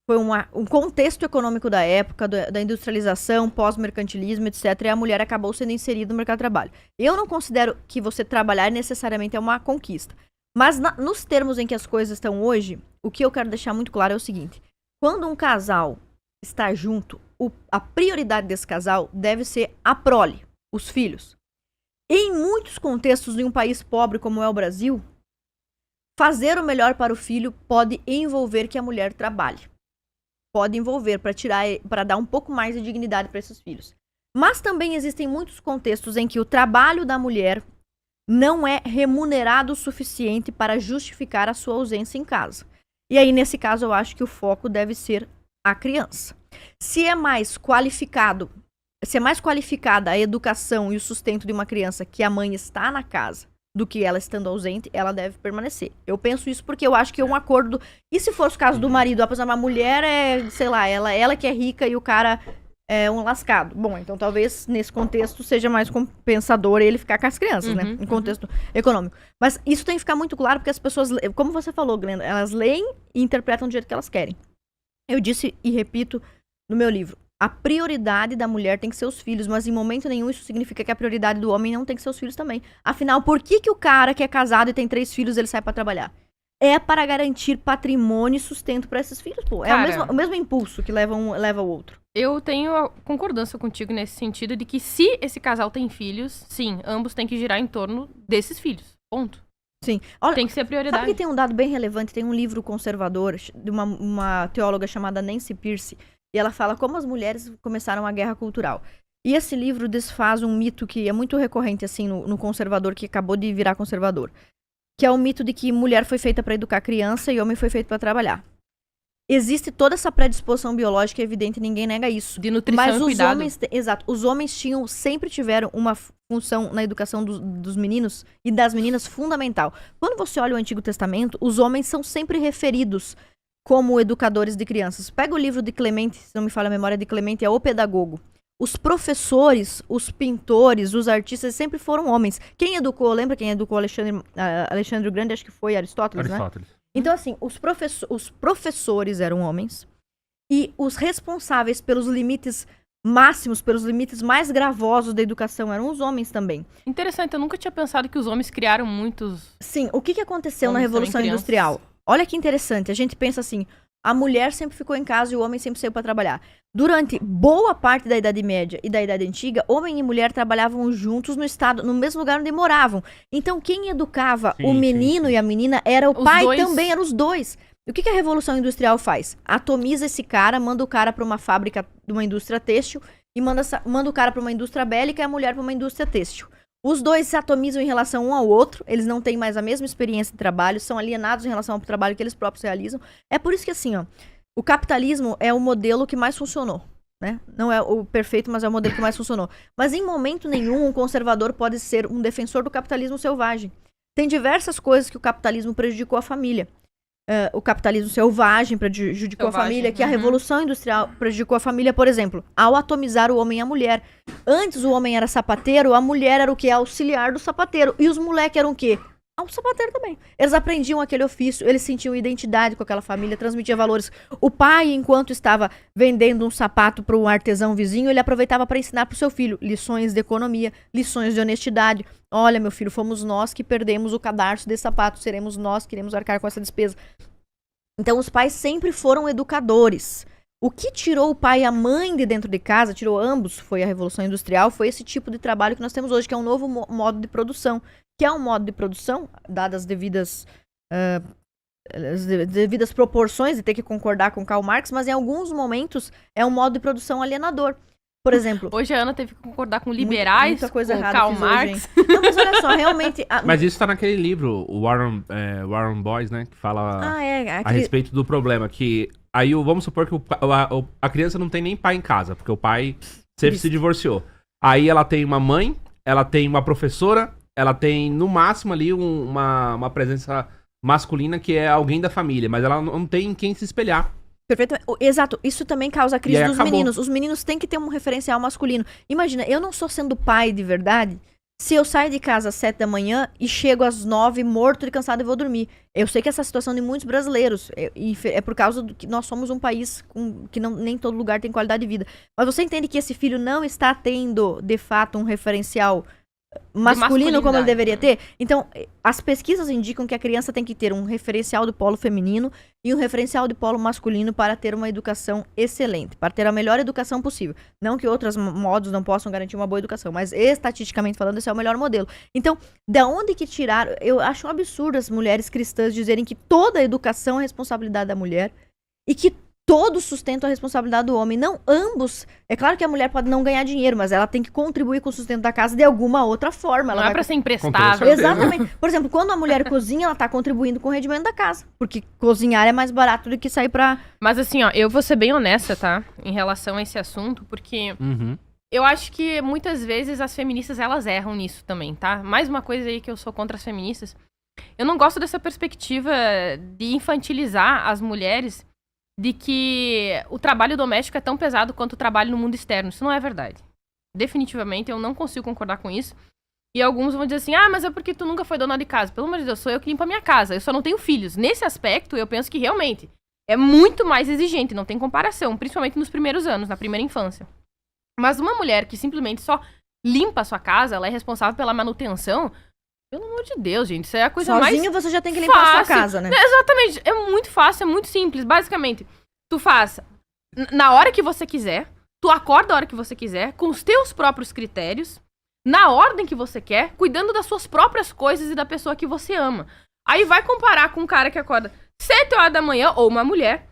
foi um contexto econômico da época, da industrialização, pós-mercantilismo, etc. E a mulher acabou sendo inserida no mercado de trabalho. Eu não considero que você trabalhar necessariamente é uma conquista. Mas nos termos em que as coisas estão hoje, o que eu quero deixar muito claro é o seguinte. Quando um casal está junto, a prioridade desse casal deve ser a prole, os filhos. Em muitos contextos, em um país pobre como é o Brasil, fazer o melhor para o filho pode envolver que a mulher trabalhe. Pode envolver para dar um pouco mais de dignidade para esses filhos. Mas também existem muitos contextos em que o trabalho da mulher não é remunerado o suficiente para justificar a sua ausência em casa. E aí, nesse caso, eu acho que o foco deve ser a criança. Se é mais qualificada a educação e o sustento de uma criança que a mãe está na casa do que ela estando ausente, ela deve permanecer. Eu penso isso porque eu acho que é um acordo. E se fosse o caso do marido, a mulher é, sei lá, ela que é rica e o cara é um lascado. Bom, então talvez nesse contexto seja mais compensador ele ficar com as crianças, né? Em contexto econômico. Mas isso tem que ficar muito claro porque as pessoas, como você falou, Glenda, elas leem e interpretam do jeito que elas querem. Eu disse e repito no meu livro, a prioridade da mulher tem que ser os filhos, mas em momento nenhum isso significa que a prioridade do homem não tem que ser os filhos também. Afinal, por que o cara que é casado e tem 3 filhos, ele sai pra trabalhar? É para garantir patrimônio e sustento pra esses filhos, pô. É o mesmo impulso que leva o outro. Eu tenho concordância contigo nesse sentido de que se esse casal tem filhos, sim, ambos têm que girar em torno desses filhos. Ponto. Sim. Olha, tem que ser a prioridade. Sabe que tem um dado bem relevante? Tem um livro conservador de uma teóloga chamada Nancy Pearcey. E ela fala como as mulheres começaram a guerra cultural. E esse livro desfaz um mito que é muito recorrente assim no conservador, que acabou de virar conservador. Que é o mito de que mulher foi feita para educar criança e homem foi feito para trabalhar. Existe toda essa predisposição biológica, é evidente, ninguém nega isso. De nutrição e cuidado. Os homens sempre tiveram uma função na educação dos meninos e das meninas fundamental. Quando você olha o Antigo Testamento, os homens são sempre referidos como educadores de crianças. Pega o livro de Clemente, se não me falha a memória, de Clemente, é O Pedagogo. Os professores, os pintores, os artistas sempre foram homens. Quem educou, lembra quem educou Alexandre o Grande? Acho que foi Aristóteles, né? Então, assim, os professores eram homens e os responsáveis pelos limites máximos, pelos limites mais gravosos da educação eram os homens também. Interessante, eu nunca tinha pensado que os homens criaram muitos... Sim, o que aconteceu na Revolução Industrial? Olha que interessante, a gente pensa assim, a mulher sempre ficou em casa e o homem sempre saiu para trabalhar. Durante boa parte da Idade Média e da Idade Antiga, homem e mulher trabalhavam juntos no mesmo lugar onde moravam. Então, quem educava o menino e a menina era o pai também, eram os dois. E o que a Revolução Industrial faz? Atomiza esse cara, manda o cara para uma fábrica de uma indústria têxtil e manda o cara para uma indústria bélica e a mulher para uma indústria têxtil. Os dois se atomizam em relação um ao outro, eles não têm mais a mesma experiência de trabalho, são alienados em relação ao trabalho que eles próprios realizam. É por isso que, assim, ó, o capitalismo é o modelo que mais funcionou, né? Não é o perfeito, mas é o modelo que mais funcionou. Mas em momento nenhum um conservador pode ser um defensor do capitalismo selvagem. Tem diversas coisas que o capitalismo prejudicou a família. O capitalismo selvagem prejudicou a família, que a Revolução Industrial prejudicou a família, por exemplo, ao atomizar o homem e a mulher. Antes o homem era sapateiro, a mulher era o quê? Auxiliar do sapateiro. E os moleques eram o quê? O sapateiro também. Eles aprendiam aquele ofício, eles sentiam identidade com aquela família, transmitia valores. O pai, enquanto estava vendendo um sapato para um artesão vizinho, ele aproveitava para ensinar para o seu filho lições de economia, lições de honestidade. Olha, meu filho, fomos nós que perdemos o cadarço desse sapato, seremos nós que iremos arcar com essa despesa. Então, os pais sempre foram educadores. O que tirou o pai e a mãe de dentro de casa, tirou ambos, foi a Revolução Industrial, foi esse tipo de trabalho que nós temos hoje, que é um novo modo de produção. Que é um modo de produção, dadas as devidas proporções, de ter que concordar com Karl Marx, mas em alguns momentos é um modo de produção alienador. Por exemplo... Hoje a Ana teve que concordar com liberais, muita coisa com errada Karl Marx. Hoje, não, mas olha só, realmente... Mas isso tá naquele livro, o Warren Boys, né? Que fala a respeito do problema, que... Aí vamos supor que a criança não tem nem pai em casa, porque o pai sempre se divorciou. Aí ela tem uma mãe, ela tem uma professora, ela tem no máximo ali uma presença masculina que é alguém da família, mas ela não tem em quem se espelhar. Perfeito. Exato. Isso também causa a crise dos meninos. Os meninos têm que ter um referencial masculino. Imagina, eu não sou sendo pai de verdade, Se eu saio de casa às 7 da manhã e chego às 9, morto e cansado, eu vou dormir. Eu sei que essa situação de muitos brasileiros é por causa do que nós somos um país que nem todo lugar tem qualidade de vida. Mas você entende que esse filho não está tendo, de fato, um referencial masculino como ele deveria ter? Então, as pesquisas indicam que a criança tem que ter um referencial do polo feminino e um referencial de polo masculino para ter uma educação excelente, para ter a melhor educação possível. Não que outros modos não possam garantir uma boa educação, mas estatisticamente falando, esse é o melhor modelo. Então, da onde que tiraram? Eu acho um absurdo as mulheres cristãs dizerem que toda a educação é responsabilidade da mulher e que todo sustento é responsabilidade do homem. Não, ambos. É claro que a mulher pode não ganhar dinheiro, mas ela tem que contribuir com o sustento da casa de alguma outra forma. Ela Não é pra ser emprestável. Exatamente. Por exemplo, quando a mulher cozinha, ela tá contribuindo com o rendimento da casa. Porque cozinhar é mais barato do que sair pra... Mas assim, ó, eu vou ser bem honesta, tá? Em relação a esse assunto, porque eu acho que muitas vezes as feministas, elas erram nisso também, tá? Mais uma coisa aí que eu sou contra as feministas. Eu não gosto dessa perspectiva de infantilizar as mulheres de que o trabalho doméstico é tão pesado quanto o trabalho no mundo externo. Isso não é verdade. Definitivamente, eu não consigo concordar com isso. E alguns vão dizer assim, mas é porque tu nunca foi dona de casa. Pelo amor de Deus, sou eu que limpo a minha casa. Eu só não tenho filhos. Nesse aspecto, eu penso que realmente é muito mais exigente, não tem comparação. Principalmente nos primeiros anos, na primeira infância. Mas uma mulher que simplesmente só limpa a sua casa, ela é responsável pela manutenção... Pelo amor de Deus, gente, isso é a coisa mais Sozinha você já tem que limpar a sua casa, né? Exatamente, é muito fácil, é muito simples. Basicamente, tu faz na hora que você quiser, tu acorda a hora que você quiser, com os teus próprios critérios, na ordem que você quer, cuidando das suas próprias coisas e da pessoa que você ama. Aí vai comparar com um cara que acorda 7 horas da manhã, ou uma mulher,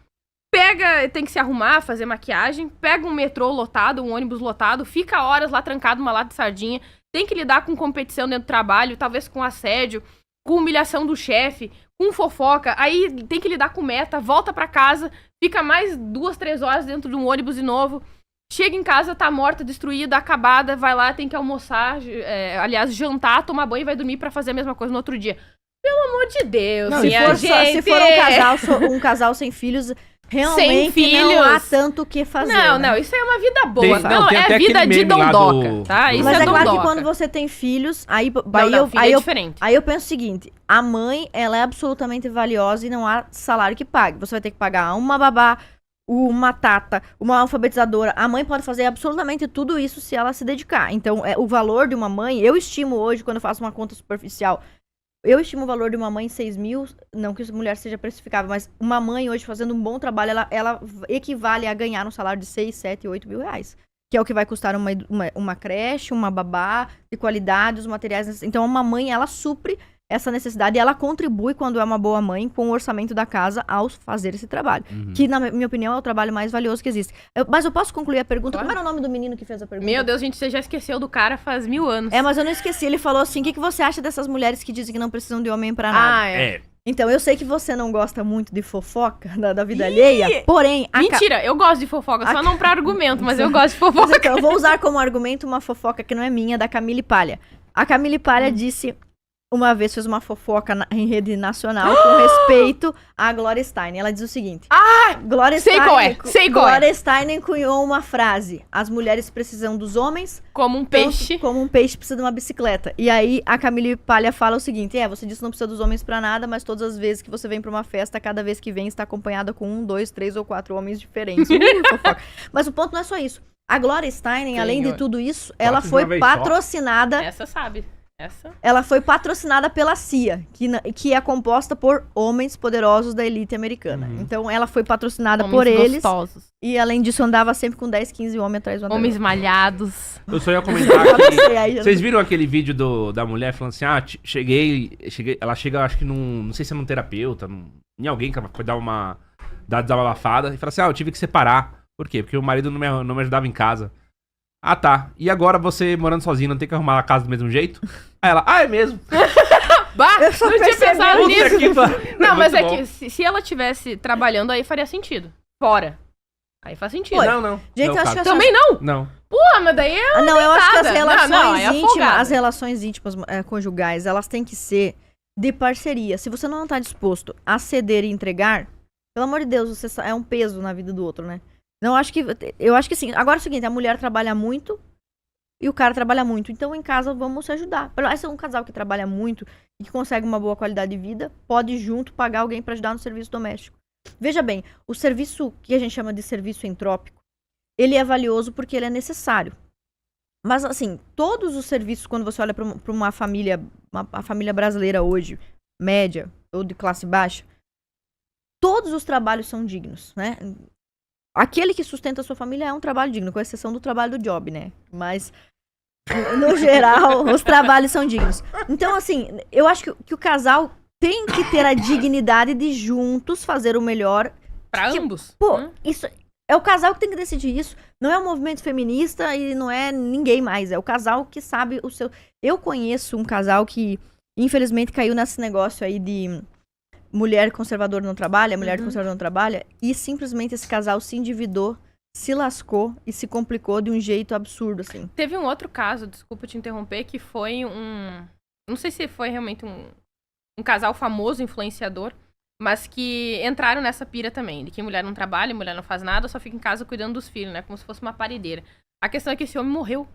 tem que se arrumar, fazer maquiagem, pega um metrô lotado, um ônibus lotado, fica horas lá trancado numa lata de sardinha, tem que lidar com competição dentro do trabalho, talvez com assédio, com humilhação do chefe, com fofoca, aí tem que lidar com meta, volta pra casa, fica mais 2, 3 horas dentro de um ônibus de novo, chega em casa, tá morta, destruída, acabada, vai lá, tem que almoçar, jantar, tomar banho e vai dormir pra fazer a mesma coisa no outro dia. Pelo amor de Deus, Não, minha gente! Se for um casal sem filhos... Realmente não há tanto o que fazer. Não, isso aí é uma vida boa. Tem é vida de dondoca, tá? Isso mas é claro dondoca. que quando você tem filhos, aí é diferente. Aí eu penso o seguinte, a mãe, ela é absolutamente valiosa e não há salário que pague. Você vai ter que pagar uma babá, uma tata, uma alfabetizadora. A mãe pode fazer absolutamente tudo isso se ela se dedicar. Então, o valor de uma mãe, eu estimo hoje, quando eu faço uma conta superficial, eu estimo o valor de uma mãe em 6 mil, não que mulher seja precificável, mas uma mãe hoje fazendo um bom trabalho, ela equivale a ganhar um salário de 6, 7, 8 mil reais. Que é o que vai custar uma creche, uma babá de qualidade, os materiais. Então, uma mãe, ela supre essa necessidade e ela contribui, quando é uma boa mãe, com o orçamento da casa ao fazer esse trabalho. Que, na minha opinião, é o trabalho mais valioso que existe. Mas eu posso concluir a pergunta? Claro. Como era o nome do menino que fez a pergunta? Meu Deus, gente, você já esqueceu do cara faz 1000 anos. Mas eu não esqueci. Ele falou assim, o que você acha dessas mulheres que dizem que não precisam de homem pra nada? Então, eu sei que você não gosta muito de fofoca da vida alheia, porém... Mentira, eu gosto de fofoca, só não pra argumento, mas eu gosto de fofoca. Mas então, eu vou usar como argumento uma fofoca que não é minha, da Camille Palha. A Camille Palha disse... Uma vez fez uma fofoca em rede nacional com respeito à Gloria Steinem. Ela diz o seguinte... Gloria Steinem cunhou uma frase. As mulheres precisam dos homens... Como um peixe. Como um peixe precisa de uma bicicleta. E aí a Camille Palha fala o seguinte... Você disse que não precisa dos homens pra nada, mas todas as vezes que você vem pra uma festa, cada vez que vem está acompanhada com 1, 2, 3 ou 4 homens diferentes. Fofoca. Mas o ponto não é só isso. A Gloria Steinem, além de tudo isso, ela foi patrocinada... Essa sabe. Ela foi patrocinada pela CIA, que é composta por homens poderosos da elite americana. Então, ela foi patrocinada por eles. Gostosos. E, além disso, andava sempre com 10, 15 homens atrás do Homens malhados. Eu só ia comentar que... Vocês viram aquele vídeo da mulher falando assim, cheguei... Ela chega, acho que não sei se é num terapeuta, em alguém que foi dar desabafada, e fala assim, eu tive que separar. Por quê? Porque o marido não me ajudava em casa. Ah, tá. E agora você morando sozinho, não tem que arrumar a casa do mesmo jeito? Aí ela, é mesmo? Eu só não tinha pensado nisso. Não, mas Muito que se ela tivesse trabalhando, aí faria sentido. Fora. Aí faz sentido. Não. Gente, eu acho que também não? Não. Porra, mas daí é não, eu acho que as relações relações íntimas conjugais, elas têm que ser de parceria. Se você não tá disposto a ceder e entregar, pelo amor de Deus, você é um peso na vida do outro, né? Eu acho que sim. Agora é o seguinte, a mulher trabalha muito e o cara trabalha muito. Então, em casa, vamos se ajudar. Esse é um casal que trabalha muito e que consegue uma boa qualidade de vida, pode junto pagar alguém para ajudar no serviço doméstico. Veja bem, o serviço que a gente chama de serviço entrópico, ele é valioso porque ele é necessário. Mas, assim, todos os serviços, quando você olha para uma família, a família brasileira hoje, média ou de classe baixa, todos os trabalhos são dignos, né? Aquele que sustenta a sua família é um trabalho digno, com exceção do trabalho do job, né? Mas, no geral, os trabalhos são dignos. Então, assim, eu acho que o casal tem que ter a dignidade de juntos fazer o melhor. Pra ambos. Pô, isso é o casal que tem que decidir isso. Não é o movimento feminista e não é ninguém mais. É o casal que sabe o seu... Eu conheço um casal que, infelizmente, caiu nesse negócio aí de... mulher conservadora não trabalha, mulher conservadora não trabalha, e simplesmente esse casal se endividou, se lascou e se complicou de um jeito absurdo, assim. Teve um outro caso, desculpa te interromper, que foi um... Não sei se foi realmente um casal famoso, influenciador, mas que entraram nessa pira também, de que mulher não trabalha, mulher não faz nada, só fica em casa cuidando dos filhos, né? Como se fosse uma paredeira. A questão é que esse homem morreu.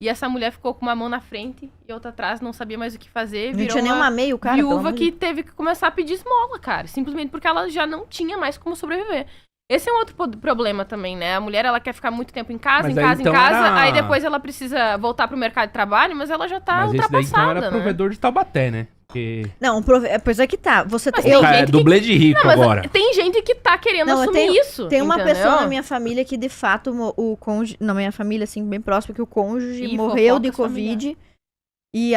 E essa mulher ficou com uma mão na frente e outra atrás, não sabia mais o que fazer. Não tinha nem uma meia, o cara. Viúva que teve que começar a pedir esmola, cara. Simplesmente porque ela já não tinha mais como sobreviver. Esse é um outro problema também, né? A mulher, ela quer ficar muito tempo em casa, aí depois ela precisa voltar pro mercado de trabalho, mas ela já tá ultrapassada, esse daí então era né? provedor de Taubaté, né? Porque... Não, pois é que tá. Você Mas tem tem gente é dublê de rico Não, mas agora. tem gente que tá querendo assumir isso. Tem uma entendeu? pessoa na minha família que, de fato, o cônjuge... Na minha família, assim, bem próxima, que o cônjuge Ih, morreu de fofocas Covid. E,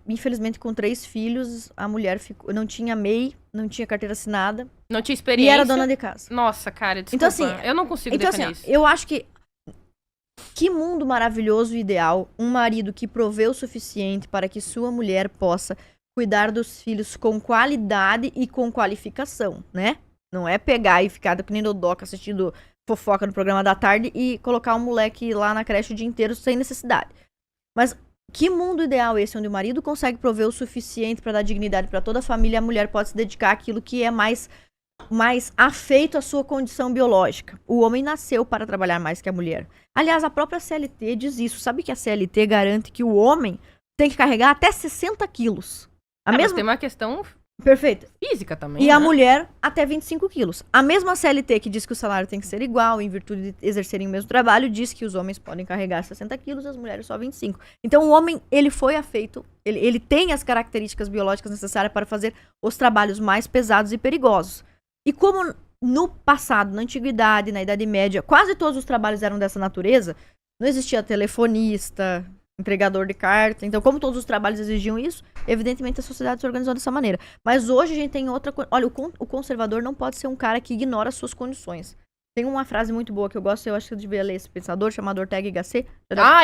infelizmente, com 3 filhos, a mulher não tinha MEI, não tinha carteira assinada. Não tinha experiência. E era dona de casa. Nossa, cara, desculpa. Então, assim, eu não consigo defender isso. Eu acho que mundo maravilhoso e ideal, um marido que proveu o suficiente para que sua mulher possa cuidar dos filhos com qualidade e com qualificação, né? Não é pegar e ficar que nem no doca assistindo fofoca no programa da tarde e colocar um moleque lá na creche o dia inteiro sem necessidade. Mas que mundo ideal esse, onde o marido consegue prover o suficiente para dar dignidade para toda a família e a mulher pode se dedicar àquilo que é mais afeito à sua condição biológica. O homem nasceu para trabalhar mais que a mulher. Aliás, a própria CLT diz isso. Sabe que a CLT garante que o homem tem que carregar até 60 quilos. Mas tem uma questão Perfeito. física também, E né? a mulher até 25 quilos. A mesma CLT que diz que o salário tem que ser igual, em virtude de exercerem o mesmo trabalho, diz que os homens podem carregar 60 quilos, as mulheres só 25. Então o homem, ele foi afeito, ele tem as características biológicas necessárias para fazer os trabalhos mais pesados e perigosos. E como no passado, na antiguidade, na Idade Média, quase todos os trabalhos eram dessa natureza, não existia telefonista, entregador de carta. Então, como todos os trabalhos exigiam isso, evidentemente a sociedade se organizou dessa maneira. Mas hoje a gente tem outra coisa. Olha, o conservador não pode ser um cara que ignora as suas condições. Tem uma frase muito boa que eu gosto, eu acho que eu devia ler esse pensador, chamado Ortega y Gasset.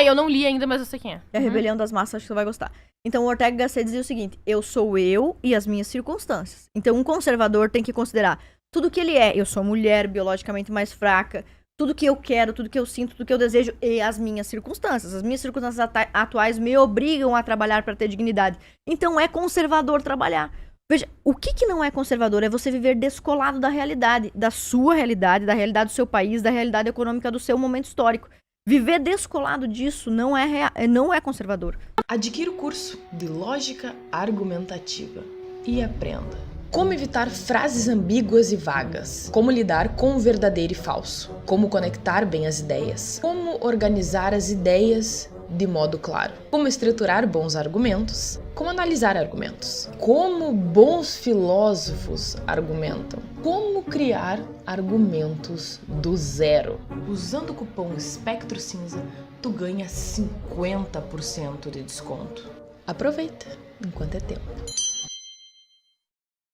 Eu não li ainda, mas eu sei quem é. É a Rebelião das Massas, acho que você vai gostar. Então, o Ortega y Gasset dizia o seguinte: eu sou eu e as minhas circunstâncias. Então, um conservador tem que considerar tudo que ele é. Eu sou mulher, biologicamente mais fraca, tudo que eu quero, tudo que eu sinto, tudo que eu desejo e as minhas circunstâncias. As minhas circunstâncias atuais me obrigam a trabalhar para ter dignidade. Então, é conservador trabalhar. Veja, o que não é conservador é você viver descolado da realidade, da sua realidade, da realidade do seu país, da realidade econômica do seu momento histórico. Viver descolado disso não é conservador. Adquira o curso de Lógica Argumentativa e aprenda. Como evitar frases ambíguas e vagas. Como lidar com o verdadeiro e falso. Como conectar bem as ideias. Como organizar as ideias de modo claro. Como estruturar bons argumentos. Como analisar argumentos. Como bons filósofos argumentam. Como criar argumentos do zero. Usando o cupom Espectro Cinza, tu ganha 50% de desconto. Aproveita enquanto é tempo.